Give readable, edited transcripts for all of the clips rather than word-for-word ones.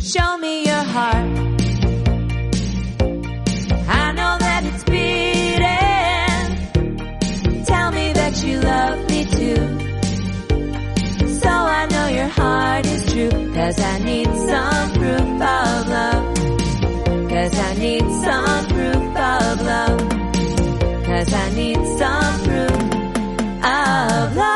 Show me your heart. I know that it's beating. Tell me that you love me too. So I know your heart is true. 'Cause I need some proof of love. 'Cause I need some proof of love. 'Cause I need some proof of love.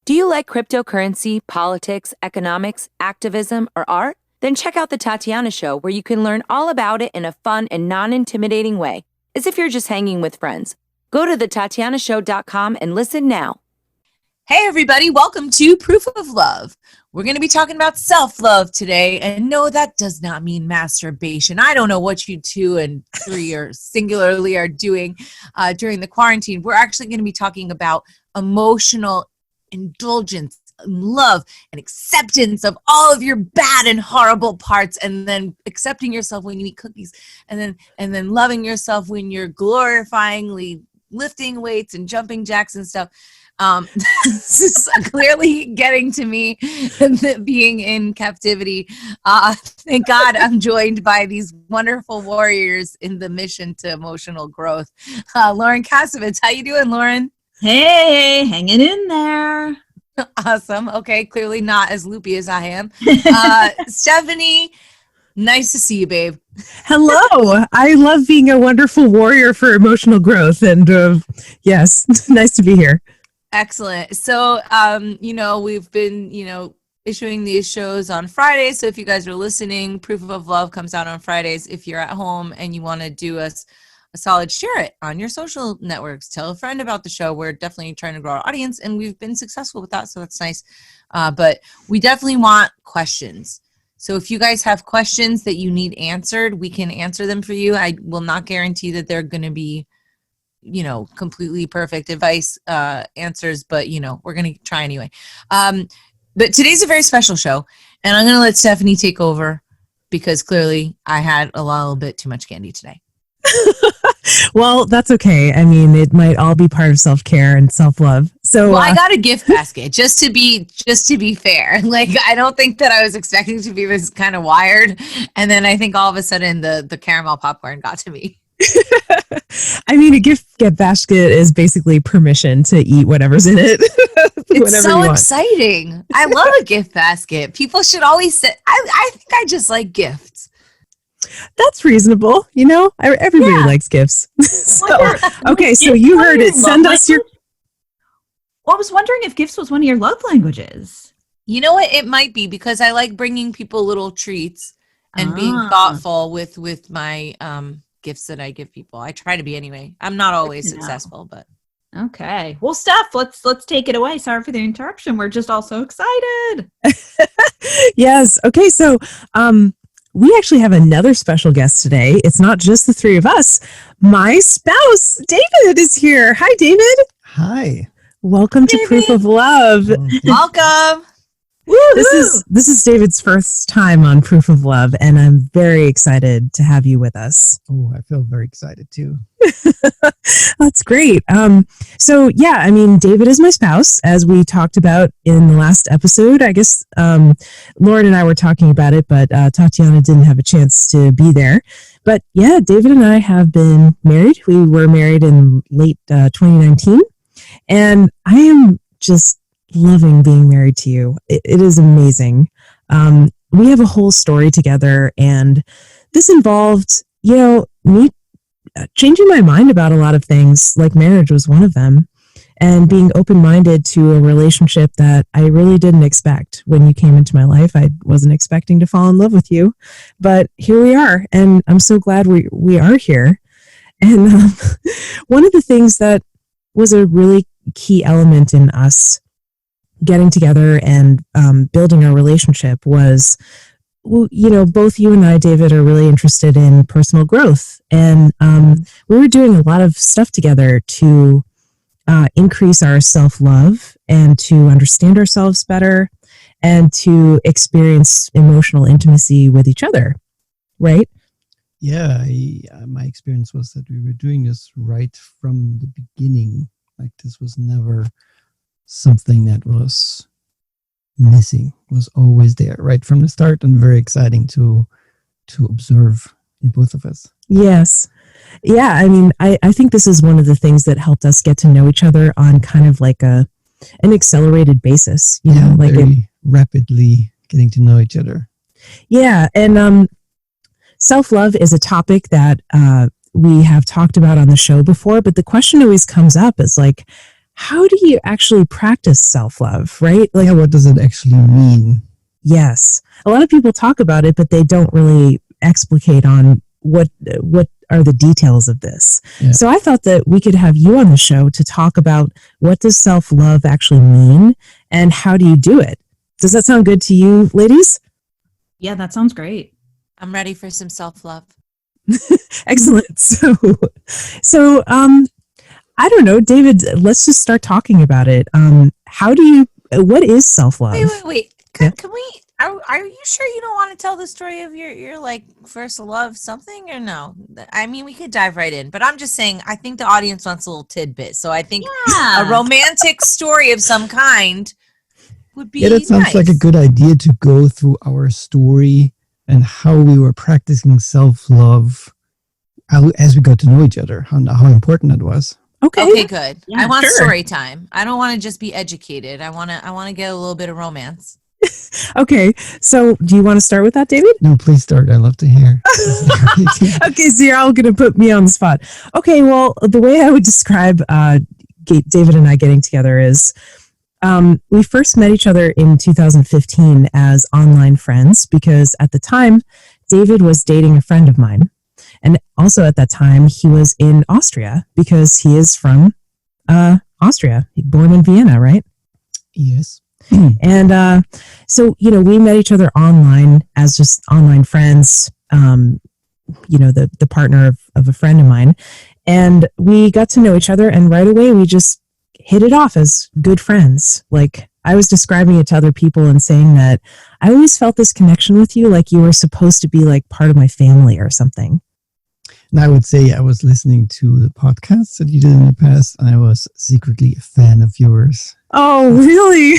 Do you like cryptocurrency, politics, economics, activism, or art? Then check out The Tatiana Show, where you can learn all about it in a fun and non-intimidating way, as if you're just hanging with friends. Go to thetatianashow.com and listen now. Hey, everybody. Welcome to Proof of Love. We're going to be talking about self-love today. And no, that does not mean masturbation. I don't know what you 2 and 3 or singularly are doing during the quarantine. We're actually going to be talking about emotional indulgence, love, and acceptance of all of your bad and horrible parts, and then accepting yourself when you eat cookies, and then loving yourself when you're glorifyingly lifting weights and jumping jacks and stuff. This is clearly getting to me, being in captivity. Thank God I'm joined by these wonderful warriors in the mission to emotional growth. Lauren Kasovitz, how you doing, Lauren? Hey, hanging in there. Awesome. Okay, clearly not as loopy as I am. Stephanie, nice to see you, babe. Hello. I love being a wonderful warrior for emotional growth. And yes, nice to be here. Excellent. So, we've been, issuing these shows on Fridays. So if you guys are listening, Proof of Love comes out on Fridays. If you're at home and you want to do us a solid, share it on your social networks. Tell a friend about the show. We're definitely trying to grow our audience, and we've been successful with that, so that's nice. But we definitely want questions. So if you guys have questions that you need answered, we can answer them for you. I will not guarantee that they're going to be, completely perfect advice answers, but, we're going to try anyway. But today's a very special show, and I'm going to let Stephanie take over because clearly I had a little bit too much candy today. Well, that's okay. I mean, it might all be part of self-care and self-love. So I got a gift basket just to be fair. Like, I don't think that I was expecting to be this kind of wired. And then I think all of a sudden the caramel popcorn got to me. I mean, a gift basket is basically permission to eat whatever's in it. It's so exciting. I love a gift basket. People should always say, I think I just like gifts. That's reasonable. Everybody likes gifts. Okay, so you heard it. Send us your... Well, I was wondering if gifts was one of your love languages. You know what? It might be, because I like bringing people little treats and being thoughtful with my gifts that I give people. I try to be anyway. I'm not always successful, but... Okay. Well, Steph, let's take it away. Sorry for the interruption. We're just all so excited. Yes. Okay, so... we actually have another special guest today. It's not just the three of us. My spouse, David, is here. Hi, David. Hi. Welcome to Proof of Love. Welcome. This is David's first time on Proof of Love, and I'm very excited to have you with us. Oh, I feel very excited too. That's great. David is my spouse, as we talked about in the last episode. I guess Lauren and I were talking about it, but Tatiana didn't have a chance to be there. But yeah, David and I have been married. We were married in late 2019, and I am just loving being married to you. It is amazing. We have a whole story together, and this involved, me changing my mind about a lot of things, like marriage was one of them, and being open-minded to a relationship that I really didn't expect when you came into my life. I wasn't expecting to fall in love with you, but here we are, and I'm so glad we are here. And one of the things that was a really key element in us getting together and building our relationship was, both you and I, David, are really interested in personal growth. And we were doing a lot of stuff together to increase our self-love and to understand ourselves better and to experience emotional intimacy with each other, right? Yeah, my experience was that we were doing this right from the beginning. Like, this was never something that was missing, was always there right from the start, and very exciting to observe in both of us. Yes. Yeah, I mean, I think this is one of the things that helped us get to know each other on kind of like an accelerated basis, you know, like very rapidly getting to know each other. Yeah, and self-love is a topic that we have talked about on the show before, but the question always comes up is like, how do you actually practice self-love, right? Like, What does it actually mean? yes, a lot of people talk about it, but they don't really explicate on what are the details of this. Yeah. So I thought that we could have you on the show to talk about what does self-love actually mean and how do you do it? Does that sound good to you, ladies? Yeah, that sounds great. I'm ready for some self-love. Excellent. So I don't know, David, let's just start talking about it. What is self-love? Wait. Yeah. Can we, are you sure you don't want to tell the story of your like first love something or no? I mean, we could dive right in, but I'm just saying, I think the audience wants a little tidbit. So I think a romantic story of some kind would be Yeah, that sounds like a good idea to go through our story and how we were practicing self-love as we got to know each other, how important that was. Okay, good. Yeah, I want sure. story time. I don't want to just be educated. I want to get a little bit of romance. Okay, so do you want to start with that, David? No, please start. I love to hear. Okay, so you're all going to put me on the spot. Okay, well, the way I would describe David and I getting together is we first met each other in 2015 as online friends because at the time, David was dating a friend of mine. And also at that time, he was in Austria because he is from Austria, born in Vienna, right? Yes. And so, you know, we met each other online as just online friends, you know, the partner of a friend of mine. And we got to know each other. And right away, we just hit it off as good friends. Like I was describing it to other people and saying that I always felt this connection with you, like you were supposed to be like part of my family or something. And I would say I was listening to the podcasts that you did in the past, and I was secretly a fan of yours. Oh, really?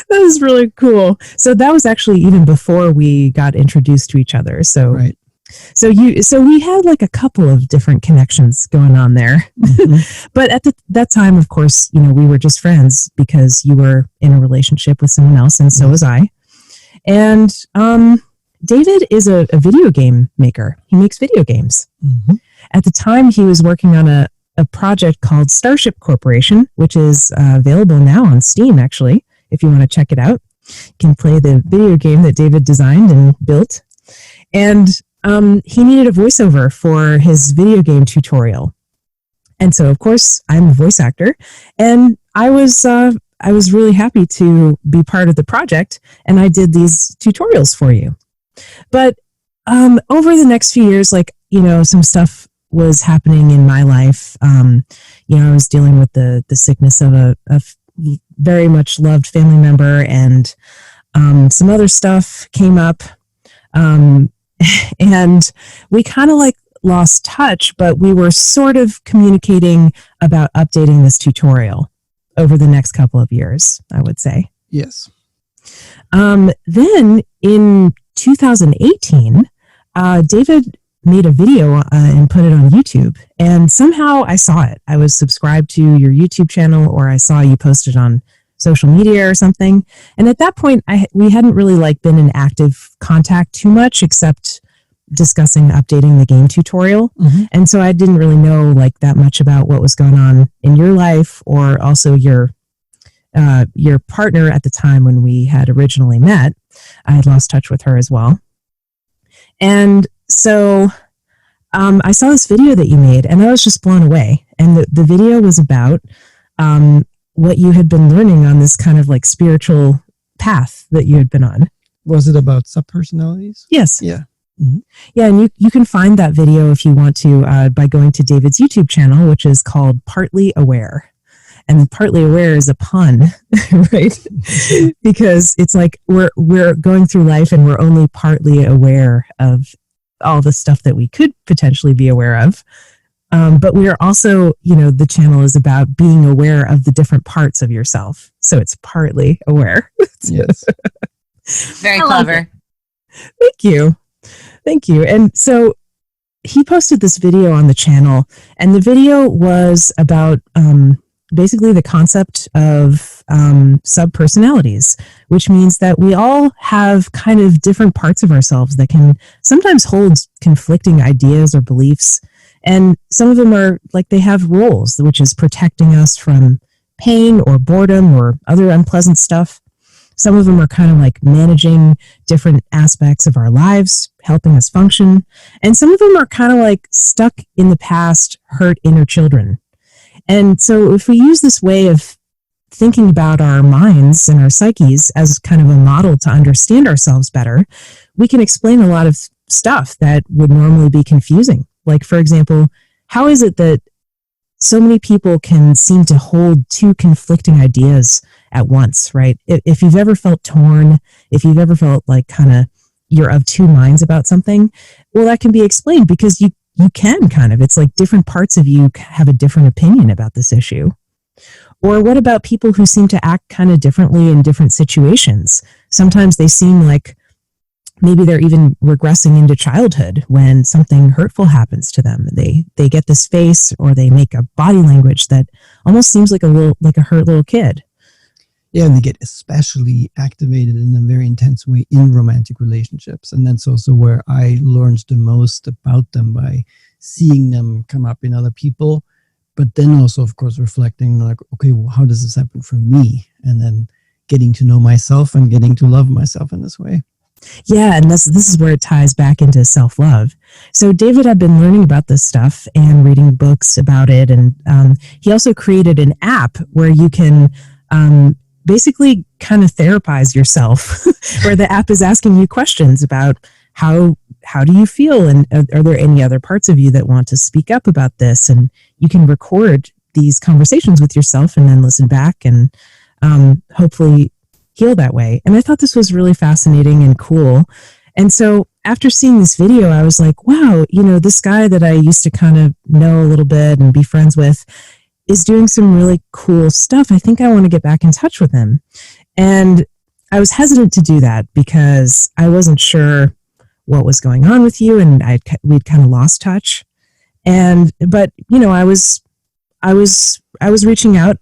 That is really cool. So that was actually even before we got introduced to each other. So, Right. so we had like a couple of different connections going on there. Mhm. But at that time, of course, you know, we were just friends because you were in a relationship with someone else, and so was I. And David is a video game maker. He makes video games. Mhm. At the time, he was working on a project called Starship Corporation, which is available now on Steam, actually, if you want to check it out. You can play the video game that David designed and built. And he needed a voiceover for his video game tutorial. And so, of course, I'm a voice actor. And I was really happy to be part of the project. And I did these tutorials for you. But over the next few years, like, you know, some stuff was happening in my life. You know, I was dealing with the sickness of a very much loved family member, and some other stuff came up. And we kind of like lost touch, but we were sort of communicating about updating this tutorial over the next couple of years, I would say. Yes. Then in 2018, David made a video and put it on YouTube, and somehow I saw it. I was subscribed to your YouTube channel, or I saw you posted on social media or something. And at that point, we hadn't really like been in active contact too much, except discussing updating the game tutorial. Mm-hmm. And so I didn't really know like that much about what was going on in your life, or also your partner at the time when we had originally met. I had lost touch with her as well. And so I saw this video that you made, and I was just blown away. And the video was about what you had been learning on this kind of like spiritual path that you had been on. Was it about subpersonalities? Yes. Yeah. Mm-hmm. Yeah, and you can find that video if you want to by going to David's YouTube channel, which is called Partly Aware. And Partly Aware is a pun, right? Because it's like we're going through life and we're only partly aware of all the stuff that we could potentially be aware of. But we are also, the channel is about being aware of the different parts of yourself. So it's partly aware. Yes. Very I like clever. Thank you. Thank you. And so he posted this video on the channel, and the video was about basically the concept of subpersonalities, which means that we all have kind of different parts of ourselves that can sometimes hold conflicting ideas or beliefs. And some of them are like they have roles, which is protecting us from pain or boredom or other unpleasant stuff. Some of them are kind of like managing different aspects of our lives, helping us function. And some of them are kind of like stuck in the past, hurt inner children. And so if we use this way of thinking about our minds and our psyches as kind of a model to understand ourselves better, we can explain a lot of stuff that would normally be confusing. Like, for example, how is it that so many people can seem to hold two conflicting ideas at once, right? If you've ever felt torn, if you've ever felt like kind of you're of two minds about something, well, that can be explained because you can kind of, it's like different parts of you have a different opinion about this issue. Or what about people who seem to act kind of differently in different situations? Sometimes they seem like maybe they're even regressing into childhood when something hurtful happens to them. They get this face or they make a body language that almost seems like a hurt little kid. Yeah, and they get especially activated in a very intense way in romantic relationships. And that's also where I learned the most about them, by seeing them come up in other people, but then also, of course, reflecting like, okay, well, how does this happen for me? And then getting to know myself and getting to love myself in this way. Yeah, and this is where it ties back into self-love. So David had been learning about this stuff and reading books about it, and he also created an app where you can basically kind of therapize yourself, where the app is asking you questions about how do you feel, and are there any other parts of you that want to speak up about this, and you can record these conversations with yourself and then listen back and hopefully heal that way. And I thought this was really fascinating and cool. And so after seeing this video, I was like, wow, this guy that I used to kind of know a little bit and be friends with is doing some really cool stuff. I think I want to get back in touch with him. And I was hesitant to do that because I wasn't sure what was going on with you, and we'd kind of lost touch. But I was reaching out.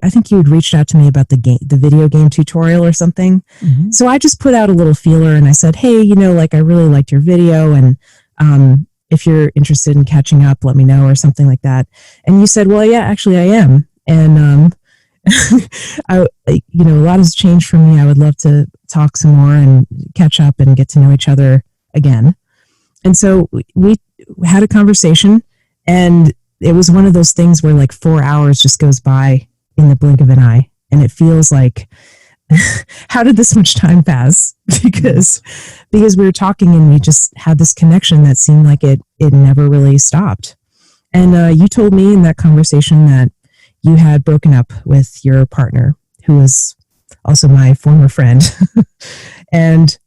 I think you had reached out to me about the video game tutorial or something. Mm-hmm. So I just put out a little feeler and I said, hey, I really liked your video, and if you're interested in catching up, let me know, or something like that. And you said, well, yeah, actually I am. And a lot has changed for me. I would love to talk some more and catch up and get to know each other again. And so we had a conversation, and it was one of those things where like 4 hours just goes by in the blink of an eye, and it feels like, how did this much time pass? because we were talking and we just had this connection that seemed like it never really stopped. And you told me in that conversation that you had broken up with your partner, who was also my former friend. And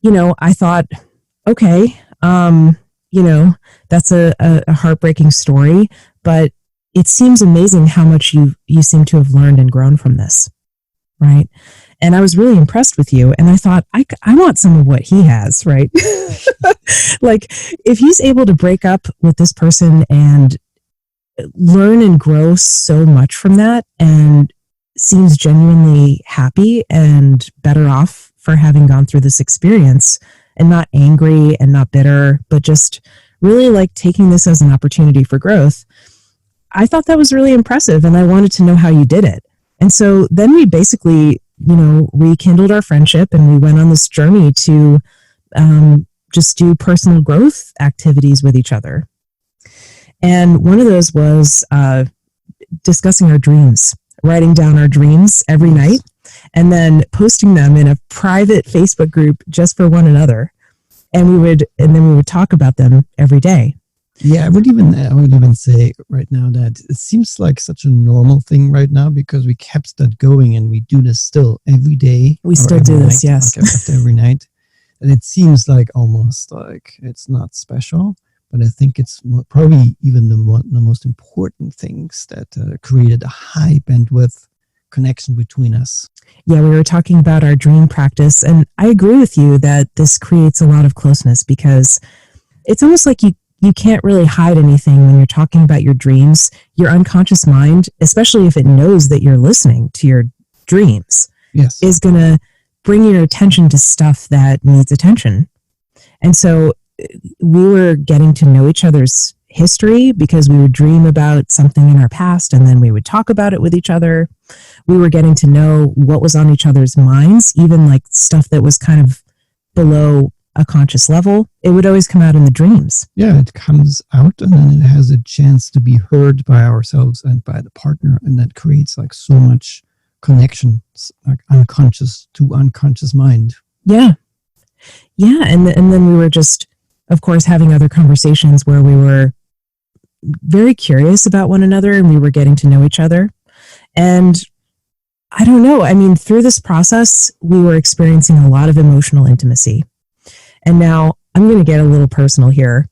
I thought, okay, that's a heartbreaking story, but it seems amazing how much you seem to have learned and grown from this, right? And I was really impressed with you, and I thought, I want some of what he has, right? Like, if he's able to break up with this person and learn and grow so much from that, and seems genuinely happy and better off for having gone through this experience, and not angry and not bitter, but just really like taking this as an opportunity for growth, I thought that was really impressive, and I wanted to know how you did it. And so then we basically, rekindled our friendship, and we went on this journey to just do personal growth activities with each other. And one of those was discussing our dreams, writing down our dreams every night, and then posting them in a private Facebook group just for one another. And then we would talk about them every day. Yeah, I would even say right now that it seems like such a normal thing right now, because we kept that going, and we do this still every day. We still do this, yes. Like after every night. And it seems like almost like it's not special, But I think it's probably even the most important things that created a high bandwidth connection between us. Yeah, we were talking about our dream practice, and I agree with you that this creates a lot of closeness because it's almost like you can't really hide anything when you're talking about your dreams. Your unconscious mind, especially if it knows that you're listening to your dreams, Yes, is going to bring your attention to stuff that needs attention. And so we were getting to know each other's history because we would dream about something in our past and then we would talk about it with each other. We were getting to know what was on each other's minds, even like stuff that was kind of below a conscious level. It would always come out in the dreams. yeah, it comes out and then it has a chance to be heard by ourselves and by the partner, and that creates like so much connection, like unconscious to unconscious mind. Yeah. And then we were just, of course, having other conversations where we were very curious about one another and we were getting to know each other. And I don't know, I mean, through this process, we were experiencing a lot of emotional intimacy. And now I'm going to get a little personal here.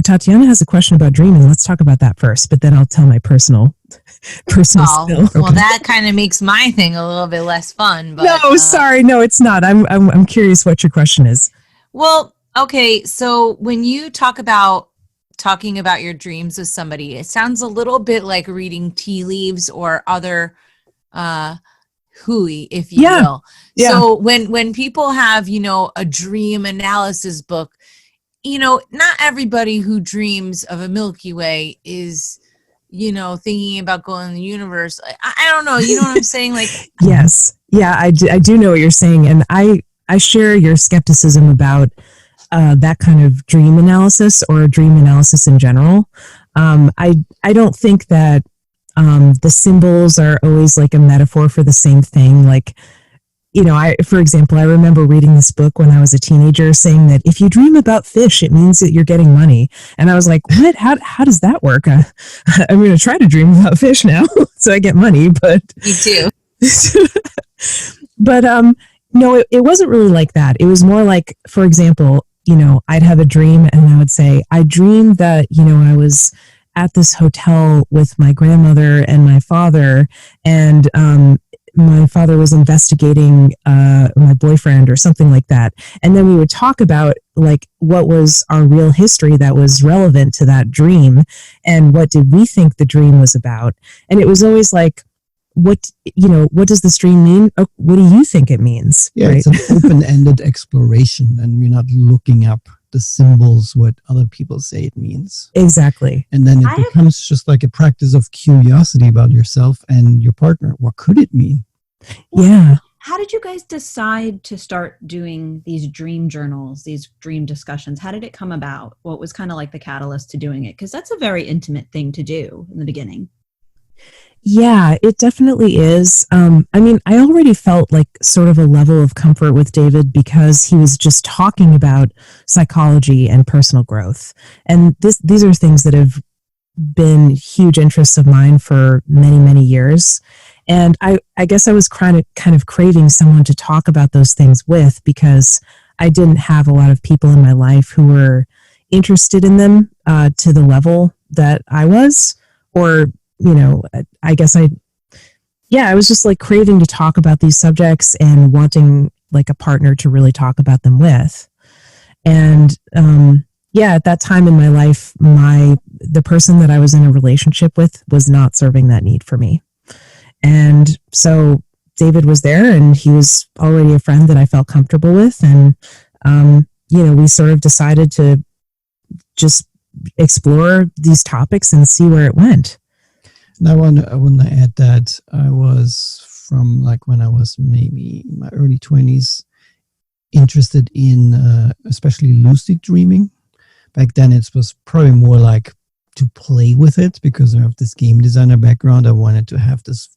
Tatiana has a question about dreaming. Let's talk about that first, but then I'll tell my personal spill. Well, that kind of makes my thing a little bit less fun. But, No, sorry. No, it's not. I'm curious what your question is. Well, okay. So when you talking about your dreams with somebody, it sounds a little bit like reading tea leaves or other hooey, if you will. Yeah. So when people have, a dream analysis book, not everybody who dreams of a Milky Way is, thinking about going in the universe. I don't know. You know what I'm saying? Like, yes. Yeah, I do know what you're saying. And I share your skepticism about that kind of dream analysis or dream analysis in general. I don't think that the symbols are always like a metaphor for the same thing. Like, for example, I remember reading this book when I was a teenager saying that if you dream about fish, it means that you're getting money. And I was like, what? How does that work? I'm going to try to dream about fish now so I get money. But me too. But no, it wasn't really like that. It was more like, for example, I'd have a dream and I would say, I dreamed that, I was at this hotel with my grandmother and my father, and my father was investigating my boyfriend or something like that. And then we would talk about like what was our real history that was relevant to that dream and what did we think the dream was about. And it was always like, what does this dream mean? Oh, what do you think it means? Yeah, right? It's an open-ended exploration, and we're not looking up the symbols, what other people say it means. Exactly. And then it becomes just like a practice of curiosity about yourself and your partner. What could it mean? Yeah. How did you guys decide to start doing these dream journals, these dream discussions? How did it come about? What was kind of like the catalyst to doing it? Because that's a very intimate thing to do in the beginning. Yeah, it definitely is. I already felt like sort of a level of comfort with David because he was just talking about psychology and personal growth. And these are things that have been huge interests of mine for many, many years. And I guess I was kind of craving someone to talk about those things with because I didn't have a lot of people in my life who were interested in them to the level that I was, or I guess I was just like craving to talk about these subjects and wanting like a partner to really talk about them with. And at that time in my life, the person that I was in a relationship with was not serving that need for me. And so David was there and he was already a friend that I felt comfortable with. And, we sort of decided to just explore these topics and see where it went. And I want to add that I was from like when I was maybe in my early 20s interested in especially lucid dreaming. Back then it was probably more like to play with it because I have this game designer background. I wanted to have this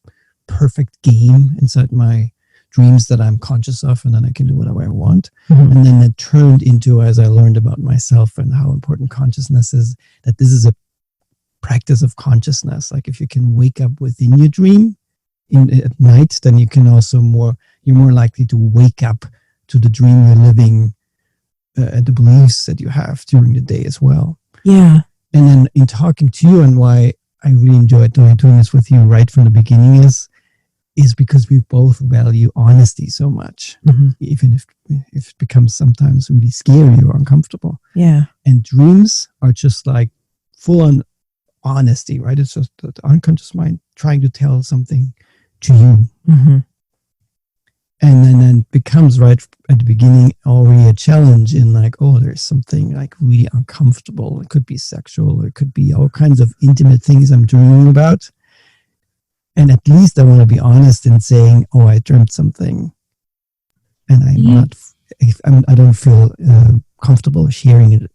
perfect game inside my dreams that I'm conscious of, and then I can do whatever I want. Mm-hmm. And then it turned into, as I learned about myself and how important consciousness is, that this is a practice of consciousness. Like if you can wake up within your dream at night, then you can also you're more likely to wake up to the dream you're living the beliefs that you have during the day as well. Yeah. And then in talking to you, and why I really enjoyed doing this with you right from the beginning is because we both value honesty so much, even if it becomes sometimes really scary or uncomfortable. Yeah. And dreams are just like full on honesty, right? It's just the unconscious mind trying to tell something to you. Mm-hmm. And then becomes right at the beginning already a challenge in like, oh, there's something like really uncomfortable. It could be sexual, or it could be all kinds of intimate things I'm dreaming about. And at least I want to be honest in saying, oh, I dreamt something, and I don't feel comfortable sharing it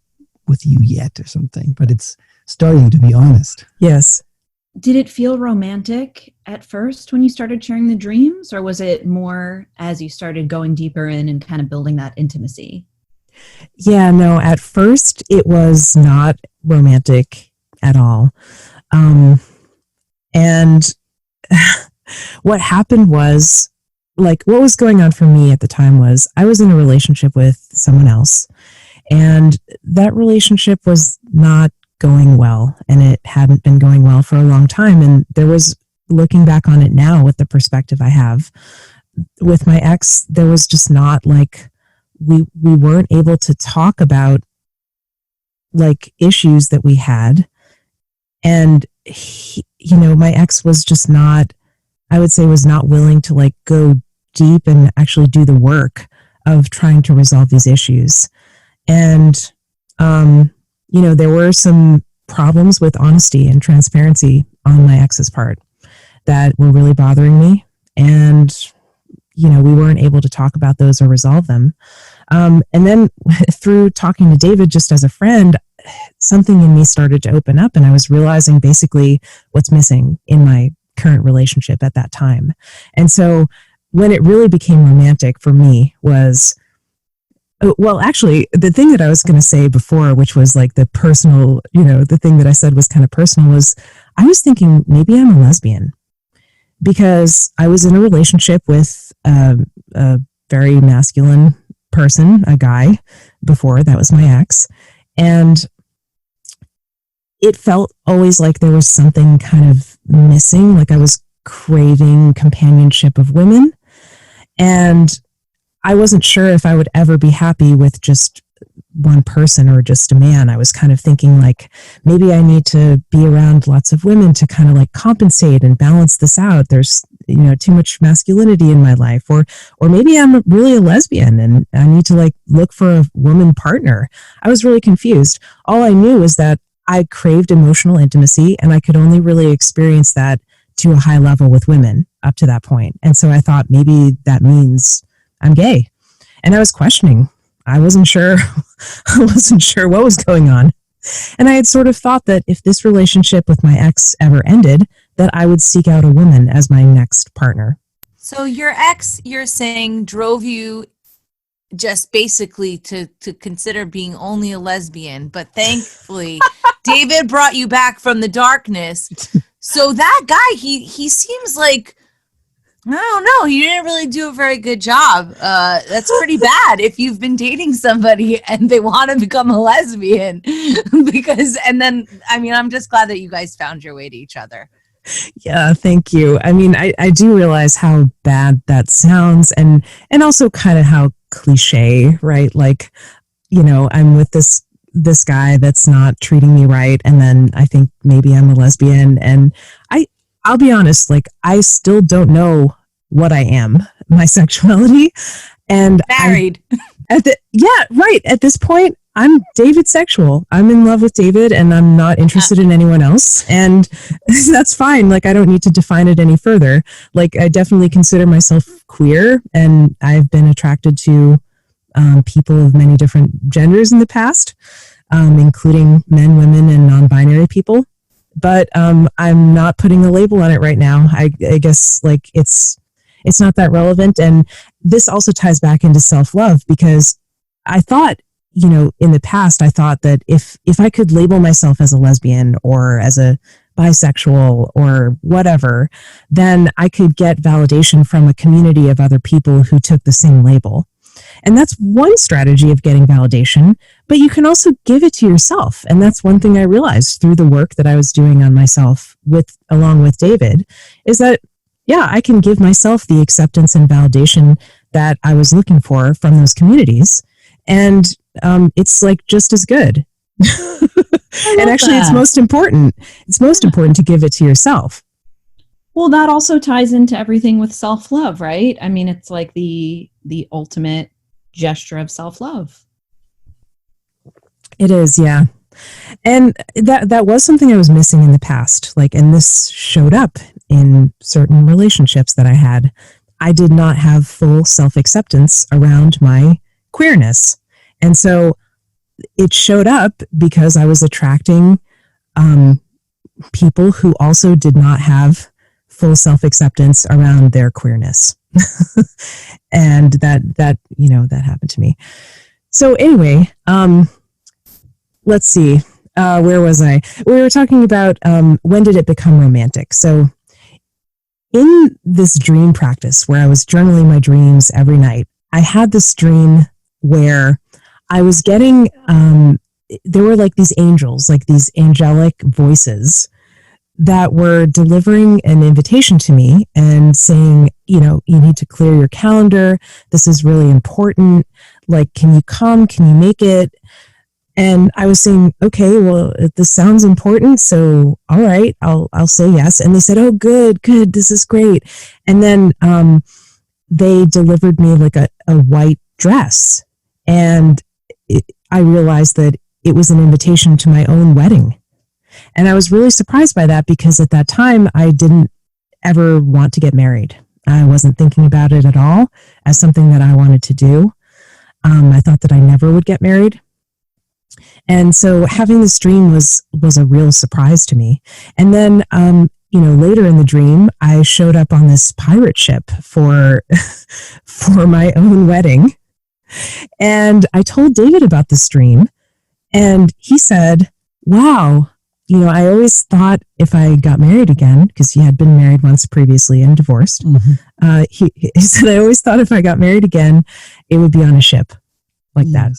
with you yet or something, but it's starting to be honest. Yes. Did it feel romantic at first when you started sharing the dreams, or was it more as you started going deeper in and kind of building that intimacy? Yeah, no, at first it was not romantic at all. And what happened was, like, what was going on for me at the time was I was in a relationship with someone else, and that relationship was not going well, and it hadn't been going well for a long time. And there was, looking back on it now with the perspective I have with my ex, there was just not like, we weren't able to talk about like issues that we had. And he, my ex was just not, I would say, was not willing to like go deep and actually do the work of trying to resolve these issues. And there were some problems with honesty and transparency on my ex's part that were really bothering me. And, we weren't able to talk about those or resolve them. And then through talking to David just as a friend, something in me started to open up, and I was realizing basically what's missing in my current relationship at that time. And so when it really became romantic for me was, well, actually, the thing that I was going to say before, which was like the personal, the thing that I said was kind of personal, was I was thinking maybe I'm a lesbian, because I was in a relationship with a very masculine person, a guy, before. That was my ex. And it felt always like there was something kind of missing, like I was craving companionship of women. And I wasn't sure if I would ever be happy with just one person or just a man. I was kind of thinking like, maybe I need to be around lots of women to kind of like compensate and balance this out. There's, too much masculinity in my life, or maybe I'm really a lesbian and I need to like look for a woman partner. I was really confused. All I knew was that I craved emotional intimacy, and I could only really experience that to a high level with women up to that point. And so I thought maybe that means I'm gay. And I was questioning. I wasn't sure. I wasn't sure what was going on. And I had sort of thought that if this relationship with my ex ever ended, that I would seek out a woman as my next partner. So your ex, you're saying, drove you just basically to consider being only a lesbian, but thankfully David brought you back from the darkness. So that guy, he seems like, I don't know, he didn't really do a very good job. That's pretty bad if you've been dating somebody and they want to become a lesbian. I'm just glad that you guys found your way to each other. Yeah, thank you. I mean, I do realize how bad that sounds, and also kind of how cliche, right? Like, I'm with this guy that's not treating me right, and then I think maybe I'm a lesbian, and I'll be honest, like, I still don't know what I am, my sexuality, and married. At this point, I'm David sexual. I'm in love with David, and I'm not interested in anyone else, and that's fine. Like, I don't need to define it any further. Like, I definitely consider myself queer, and I've been attracted to people of many different genders in the past, including men, women, and non-binary people. But I'm not putting a label on it right now. I guess like it's not that relevant. And this also ties back into self-love, because I thought, in the past, I thought that if I could label myself as a lesbian or as a bisexual or whatever, then I could get validation from a community of other people who took the same label. And that's one strategy of getting validation, but you can also give it to yourself. And that's one thing I realized through the work that I was doing on myself along with David, is that, yeah, I can give myself the acceptance and validation that I was looking for from those communities. And it's like just as good. And actually, it's most important. It's most important to give it to yourself. Well, that also ties into everything with self-love, right? I mean, it's like the ultimate gesture of self-love. It is, yeah. And that was something I was missing in the past. Like, and this showed up in certain relationships that I had. I did not have full self-acceptance around my queerness. And so it showed up because I was attracting people who also did not have full self-acceptance around their queerness. And that happened to me. So anyway, let's see, where was I? We were talking about when did it become romantic? So in this dream practice where I was journaling my dreams every night, I had this dream where I was getting, there were like these angels, like these angelic voices that were delivering an invitation to me and saying, you need to clear your calendar. This is really important. Like, can you come? Can you make it? And I was saying, okay, well, this sounds important. So, all right, I'll say yes. And they said, oh, good. This is great. And then they delivered me like a white dress. And I realized that it was an invitation to my own wedding. And I was really surprised by that because at that time, I didn't ever want to get married. I wasn't thinking about it at all as something that I wanted to do. I thought that I never would get married. And so having this dream was a real surprise to me. And then, later in the dream, I showed up on this pirate ship for my own wedding. And I told David about this dream, and he said, wow, I always thought if I got married again, because he had been married once previously and divorced, he said, I always thought if I got married again, it would be on a ship like that.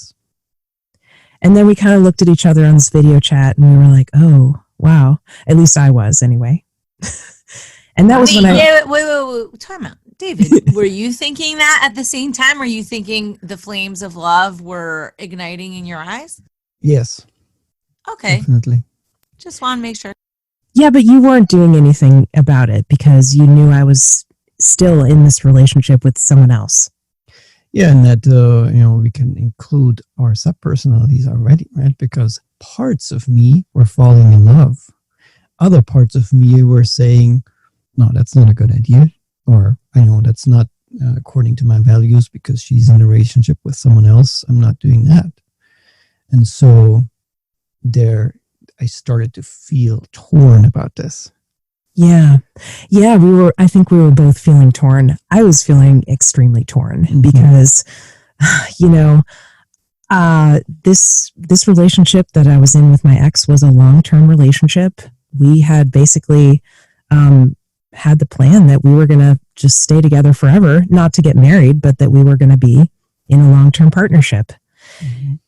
And then we kind of looked at each other on this video chat and we were like, oh, wow. At least I was anyway. And that was when Wait. Time out. David, were you thinking that at the same time? Were you thinking the flames of love were igniting in your eyes? Yes. Okay. Definitely. Just want to make sure. Yeah, but you weren't doing anything about it because you knew I was still in this relationship with someone else. Yeah, and that, we can include our sub-personalities already, right? Because parts of me were falling in love. Other parts of me were saying, no, that's not a good idea. Or, I know that's not according to my values because she's in a relationship with someone else. I'm not doing that. And so I started to feel torn about this. Yeah, I think we were both feeling torn. I was feeling extremely torn because, this relationship that I was in with my ex was a long-term relationship. We had basically had the plan that we were going to just stay together forever, not to get married, but that we were going to be in a long-term partnership.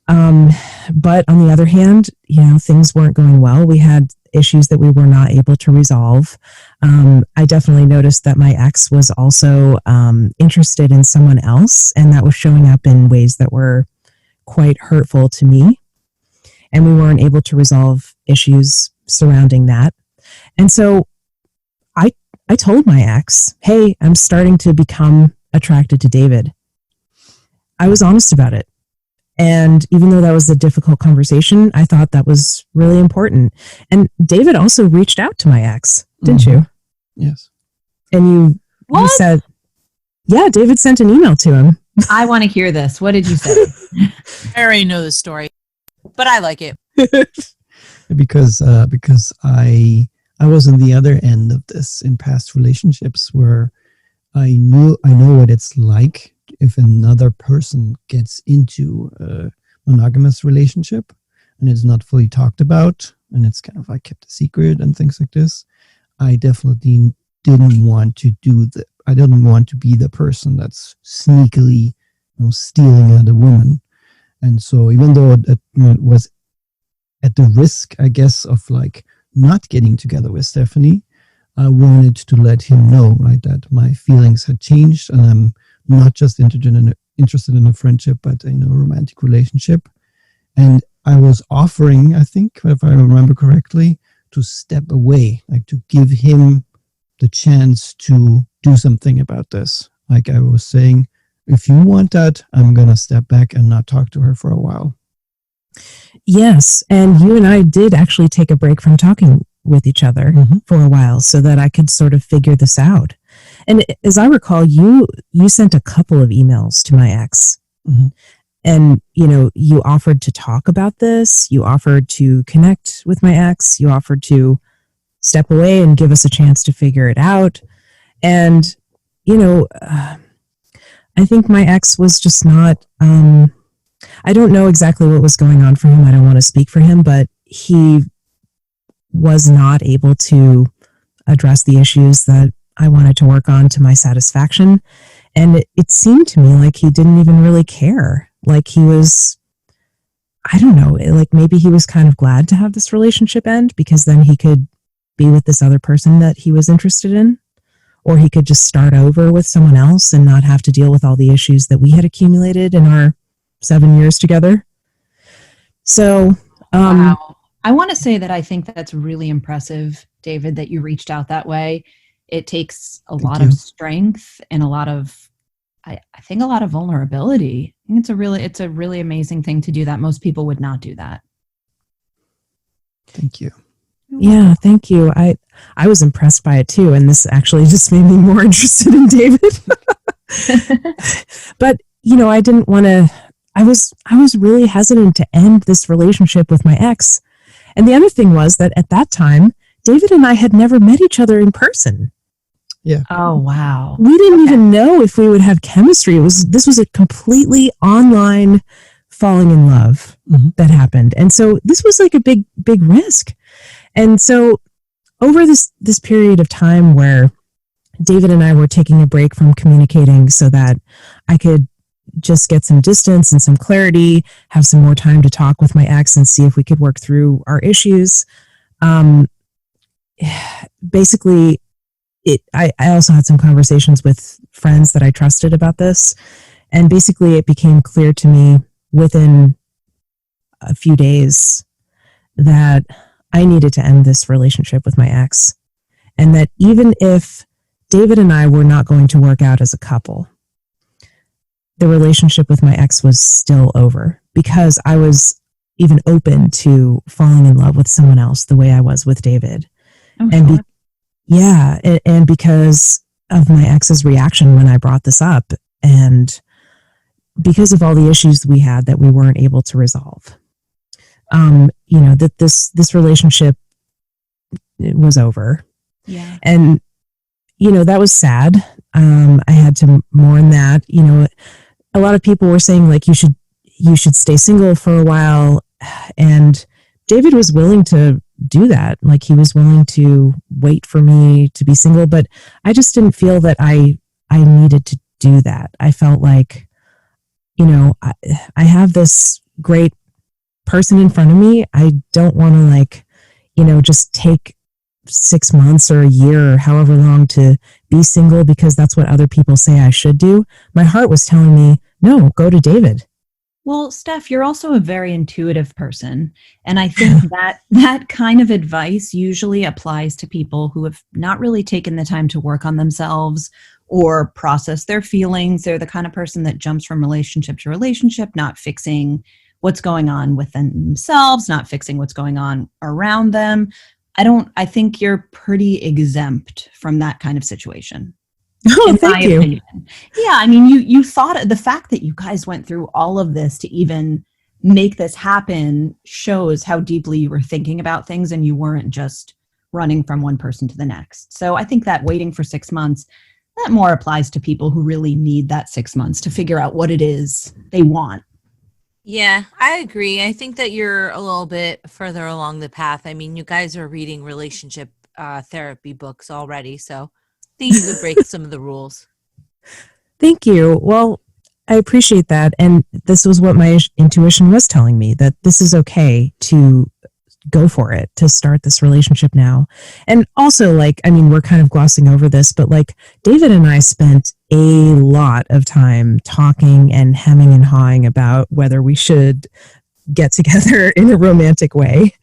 But on the other hand, things weren't going well. We had issues that we were not able to resolve. I definitely noticed that my ex was also interested in someone else, and that was showing up in ways that were quite hurtful to me. And we weren't able to resolve issues surrounding that. And so I told my ex, hey, I'm starting to become attracted to David. I was honest about it. And even though that was a difficult conversation, I thought that was really important. And David also reached out to my ex, didn't you? Yes. And you said, yeah, David sent an email to him. I want to hear this. What did you say? I already know the story, but I like it. because I was on the other end of this in past relationships where I know what it's like if another person gets into a monogamous relationship and it's not fully talked about and it's kind of like kept a secret and things like this. I definitely didn't want to be the person that's sneakily stealing another woman. And so even though it was at the risk, I guess, of like not getting together with Stephanie, I wanted to let him know, right, that my feelings had changed and I'm not just interested in a friendship, but in a romantic relationship. And I was offering, I think, if I remember correctly, to step away, like to give him the chance to do something about this. Like I was saying, if you want that, I'm going to step back and not talk to her for a while. Yes. And you and I did actually take a break from talking with each other for a while so that I could sort of figure this out. And as I recall, you sent a couple of emails to my ex. And, you offered to talk about this. You offered to connect with my ex. You offered to step away and give us a chance to figure it out. And, I think my ex was just not, I don't know exactly what was going on for him. I don't want to speak for him, but he was not able to address the issues that I wanted to work on to my satisfaction. And it seemed to me like he didn't even really care. Like he was, I don't know, like maybe he was kind of glad to have this relationship end because then he could be with this other person that he was interested in, or he could just start over with someone else and not have to deal with all the issues that we had accumulated in our 7 years together. So, wow. I want to say that I think that's really impressive, David, that you reached out that way. It takes a lot of strength and a lot of, I think a lot of vulnerability. I think it's a really amazing thing to do that. Most people would not do that. Thank you. Yeah, thank you. I was impressed by it too. And this actually just made me more interested in David. But, I didn't want to, I was really hesitant to end this relationship with my ex. And the other thing was that at that time, David and I had never met each other in person. Yeah. Oh, wow. We didn't even know if we would have chemistry. This was a completely online falling in love that happened. And so this was like a big risk. And so over this period of time where David and I were taking a break from communicating so that I could just get some distance and some clarity, have some more time to talk with my ex and see if we could work through our issues. Basically, I also had some conversations with friends that I trusted about this. And basically it became clear to me within a few days that I needed to end this relationship with my ex. And that even if David and I were not going to work out as a couple, the relationship with my ex was still over because I was even open to falling in love with someone else the way I was with David. Oh, and sure. and because of my ex's reaction when I brought this up and because of all the issues we had that we weren't able to resolve, that this relationship was over. Yeah. And, that was sad. I had to mourn that. A lot of people were saying like, you should stay single for a while. And David was willing to do that. Like he was willing to wait for me to be single, but I just didn't feel that I needed to do that. I felt like, I have this great person in front of me. I don't want to just take 6 months or a year or however long to be single because that's what other people say I should do. My heart was telling me, no, go to David. Well, Steph, you're also a very intuitive person. And I think that kind of advice usually applies to people who have not really taken the time to work on themselves or process their feelings. They're the kind of person that jumps from relationship to relationship, not fixing what's going on within themselves, not fixing what's going on around them. I think you're pretty exempt from that kind of situation. Oh, thank you. Opinion. Yeah, I mean, you thought the fact that you guys went through all of this to even make this happen shows how deeply you were thinking about things and you weren't just running from one person to the next. So I think that waiting for 6 months, that more applies to people who really need that 6 months to figure out what it is they want. Yeah, I agree. I think that you're a little bit further along the path. I mean, you guys are reading relationship therapy books already, so I think you could break some of the rules. Thank you. Well, I appreciate that. And this was what my intuition was telling me, that this is okay to go for it, to start this relationship now. And also, like, I mean, we're kind of glossing over this, but like David and I spent a lot of time talking and hemming and hawing about whether we should get together in a romantic way,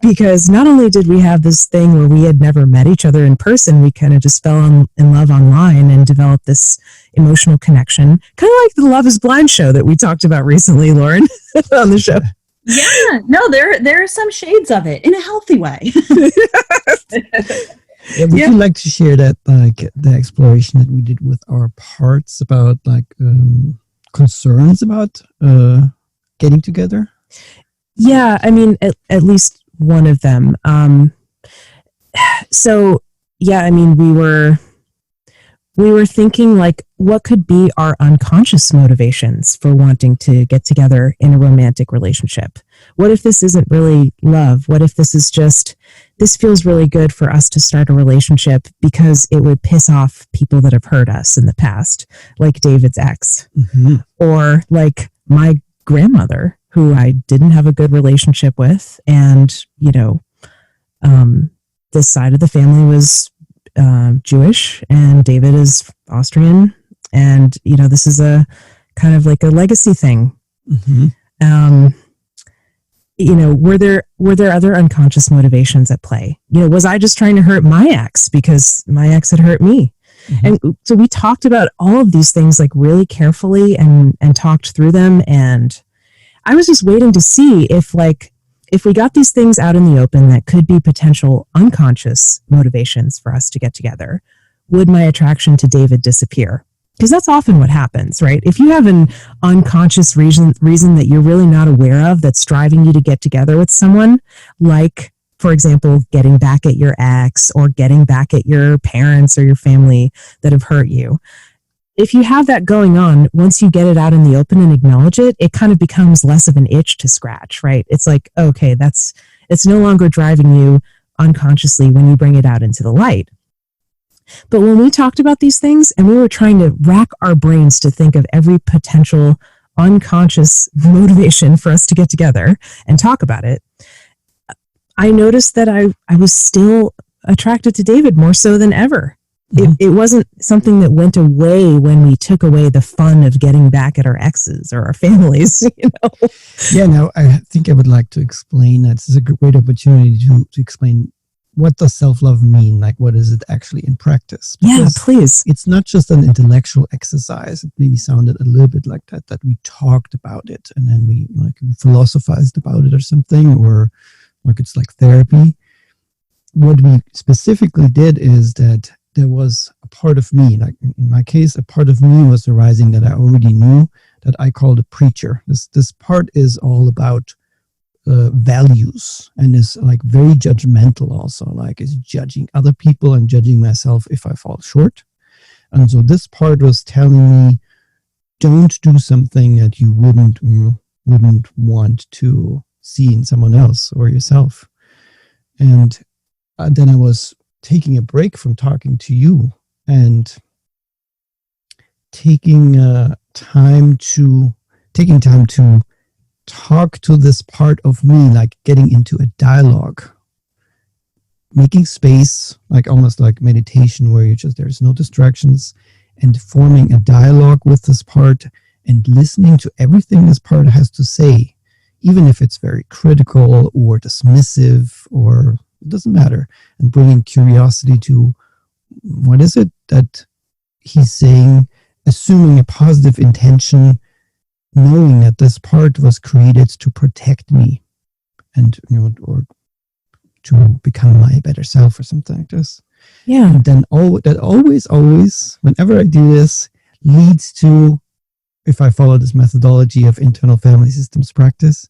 because not only did we have this thing where we had never met each other in person, we kind of just fell in love online and developed this emotional connection, kind of like the Love is Blind show that we talked about recently, Lauren, on the show. Yeah, no, there are some shades of it in a healthy way. Yeah, would you like to share that, like the exploration that we did with our parts about like concerns about getting together? Yeah, I mean, at least one of them. So yeah, I mean, we were thinking like, what could be our unconscious motivations for wanting to get together in a romantic relationship? What if this isn't really love? What if this is just, this feels really good for us to start a relationship because it would piss off people that have hurt us in the past, like David's ex, or like my grandmother, who I didn't have a good relationship with. And, you know, this side of the family was Jewish and David is Austrian. And, you know, this is a kind of like a legacy thing. You know, were there other unconscious motivations at play? You know, was I just trying to hurt my ex because my ex had hurt me? And so we talked about all of these things like really carefully and talked through them. And I was just waiting to see if we got these things out in the open that could be potential unconscious motivations for us to get together, would my attraction to David disappear? Because that's often what happens, right? If you have an unconscious reason that you're really not aware of that's driving you to get together with someone, like, for example, getting back at your ex or getting back at your parents or your family that have hurt you. If you have that going on, once you get it out in the open and acknowledge it, it kind of becomes less of an itch to scratch, right? It's like, okay, it's no longer driving you unconsciously when you bring it out into the light. But when we talked about these things and we were trying to rack our brains to think of every potential unconscious motivation for us to get together and talk about it, I noticed that I was still attracted to David more so than ever. It wasn't something that went away when we took away the fun of getting back at our exes or our families, you know? Yeah, no, I think I would like to explain that. This is a great opportunity to explain, what does self-love mean? Like, what is it actually in practice? Because yeah, please. It's not just an intellectual exercise. It maybe sounded a little bit like that we talked about it and then we like philosophized about it or something, or like it's like therapy. What we specifically did is that there was a part of me, like in my case, a part of me was arising that I already knew, that I called a preacher. This part is all about values and is like very judgmental also, like is judging other people and judging myself if I fall short. And so this part was telling me, don't do something that you wouldn't want to see in someone else or yourself. And then I was taking a break from talking to you and taking time to talk to this part of me, like getting into a dialogue, making space, like almost like meditation where there's no distractions, and forming a dialogue with this part and listening to everything this part has to say, even if it's very critical or dismissive, or it doesn't matter, and bringing curiosity to what is it that he's saying, assuming a positive intention, knowing that this part was created to protect me and, you know, or to become my better self or something like this. Yeah. And then that always, whenever I do this, leads to, if I follow this methodology of internal family systems practice,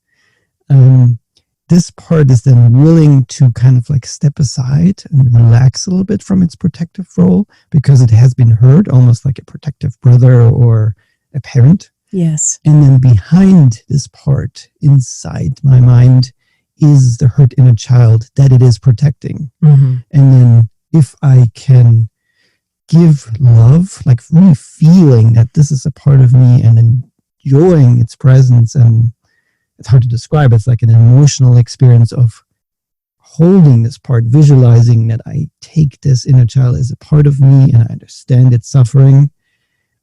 this part is then willing to kind of like step aside and relax a little bit from its protective role because it has been hurt, almost like a protective brother or a parent. Yes. And then behind this part, inside my mind, is the hurt inner child that it is protecting. And then if I can give love, like really feeling that this is a part of me and enjoying its presence. And it's hard to describe. It's like an emotional experience of holding this part, visualizing that I take this inner child as a part of me and I understand its suffering.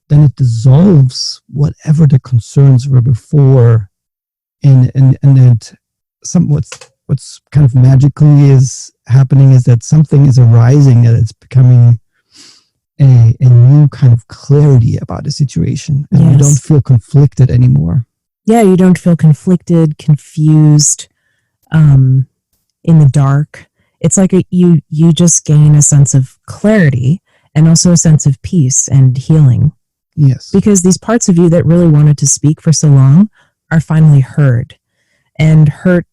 Then it dissolves whatever the concerns were before. And that what's kind of magically is happening is that something is arising, that it's becoming a new kind of clarity about a situation, and you don't feel conflicted anymore. Yeah, you don't feel conflicted, confused, in the dark. It's like you just gain a sense of clarity and also a sense of peace and healing. Yes. Because these parts of you that really wanted to speak for so long are finally heard. And hurt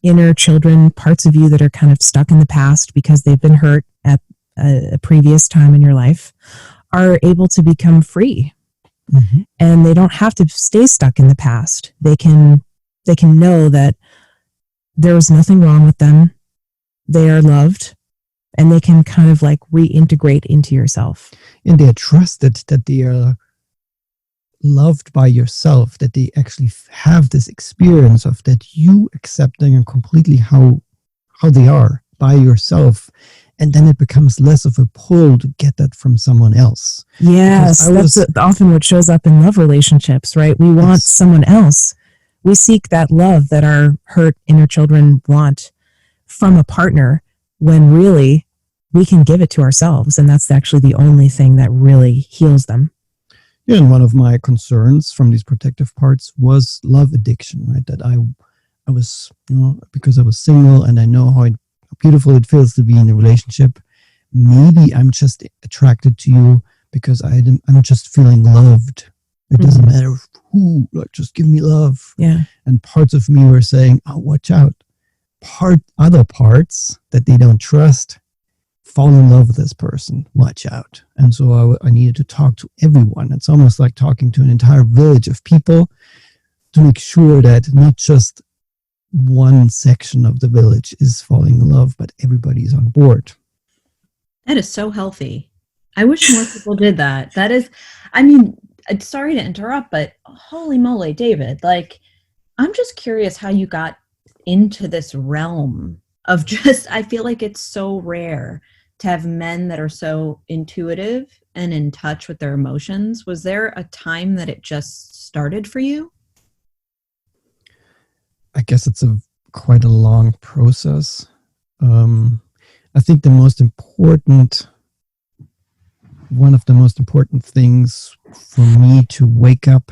inner children, parts of you that are kind of stuck in the past because they've been hurt at a previous time in your life, are able to become free. Mm-hmm. And they don't have to stay stuck in the past. They can know that there was nothing wrong with them. They are loved, and they can kind of like reintegrate into yourself. And they are trusted, that they are loved by yourself, that they actually have this experience of that you accepting them completely how they are by yourself. And then it becomes less of a pull to get that from someone else. Yes, that's often what shows up in love relationships, right? We want someone else. We seek that love that our hurt inner children want from a partner, when really we can give it to ourselves. And that's actually the only thing that really heals them. Yeah, and one of my concerns from these protective parts was love addiction, right? That I was, because I was single and I know how beautiful it feels to be in a relationship. Maybe I'm just attracted to you because I'm just feeling loved. It doesn't matter who, like, just give me love. Yeah. And parts of me were saying, oh, watch out. Other parts that they don't trust fall in love with this person. Watch out. And so I needed to talk to everyone. It's almost like talking to an entire village of people to make sure that not just one section of the village is falling in love, but everybody's on board. That is so healthy. I wish more people did that. That is, I mean, sorry to interrupt, but holy moly, David, like, I'm just curious how you got into this realm of just, I feel like it's so rare to have men that are so intuitive and in touch with their emotions. Was there a time that it just started for you? I guess it's quite a long process. I think one of the most important things for me to wake up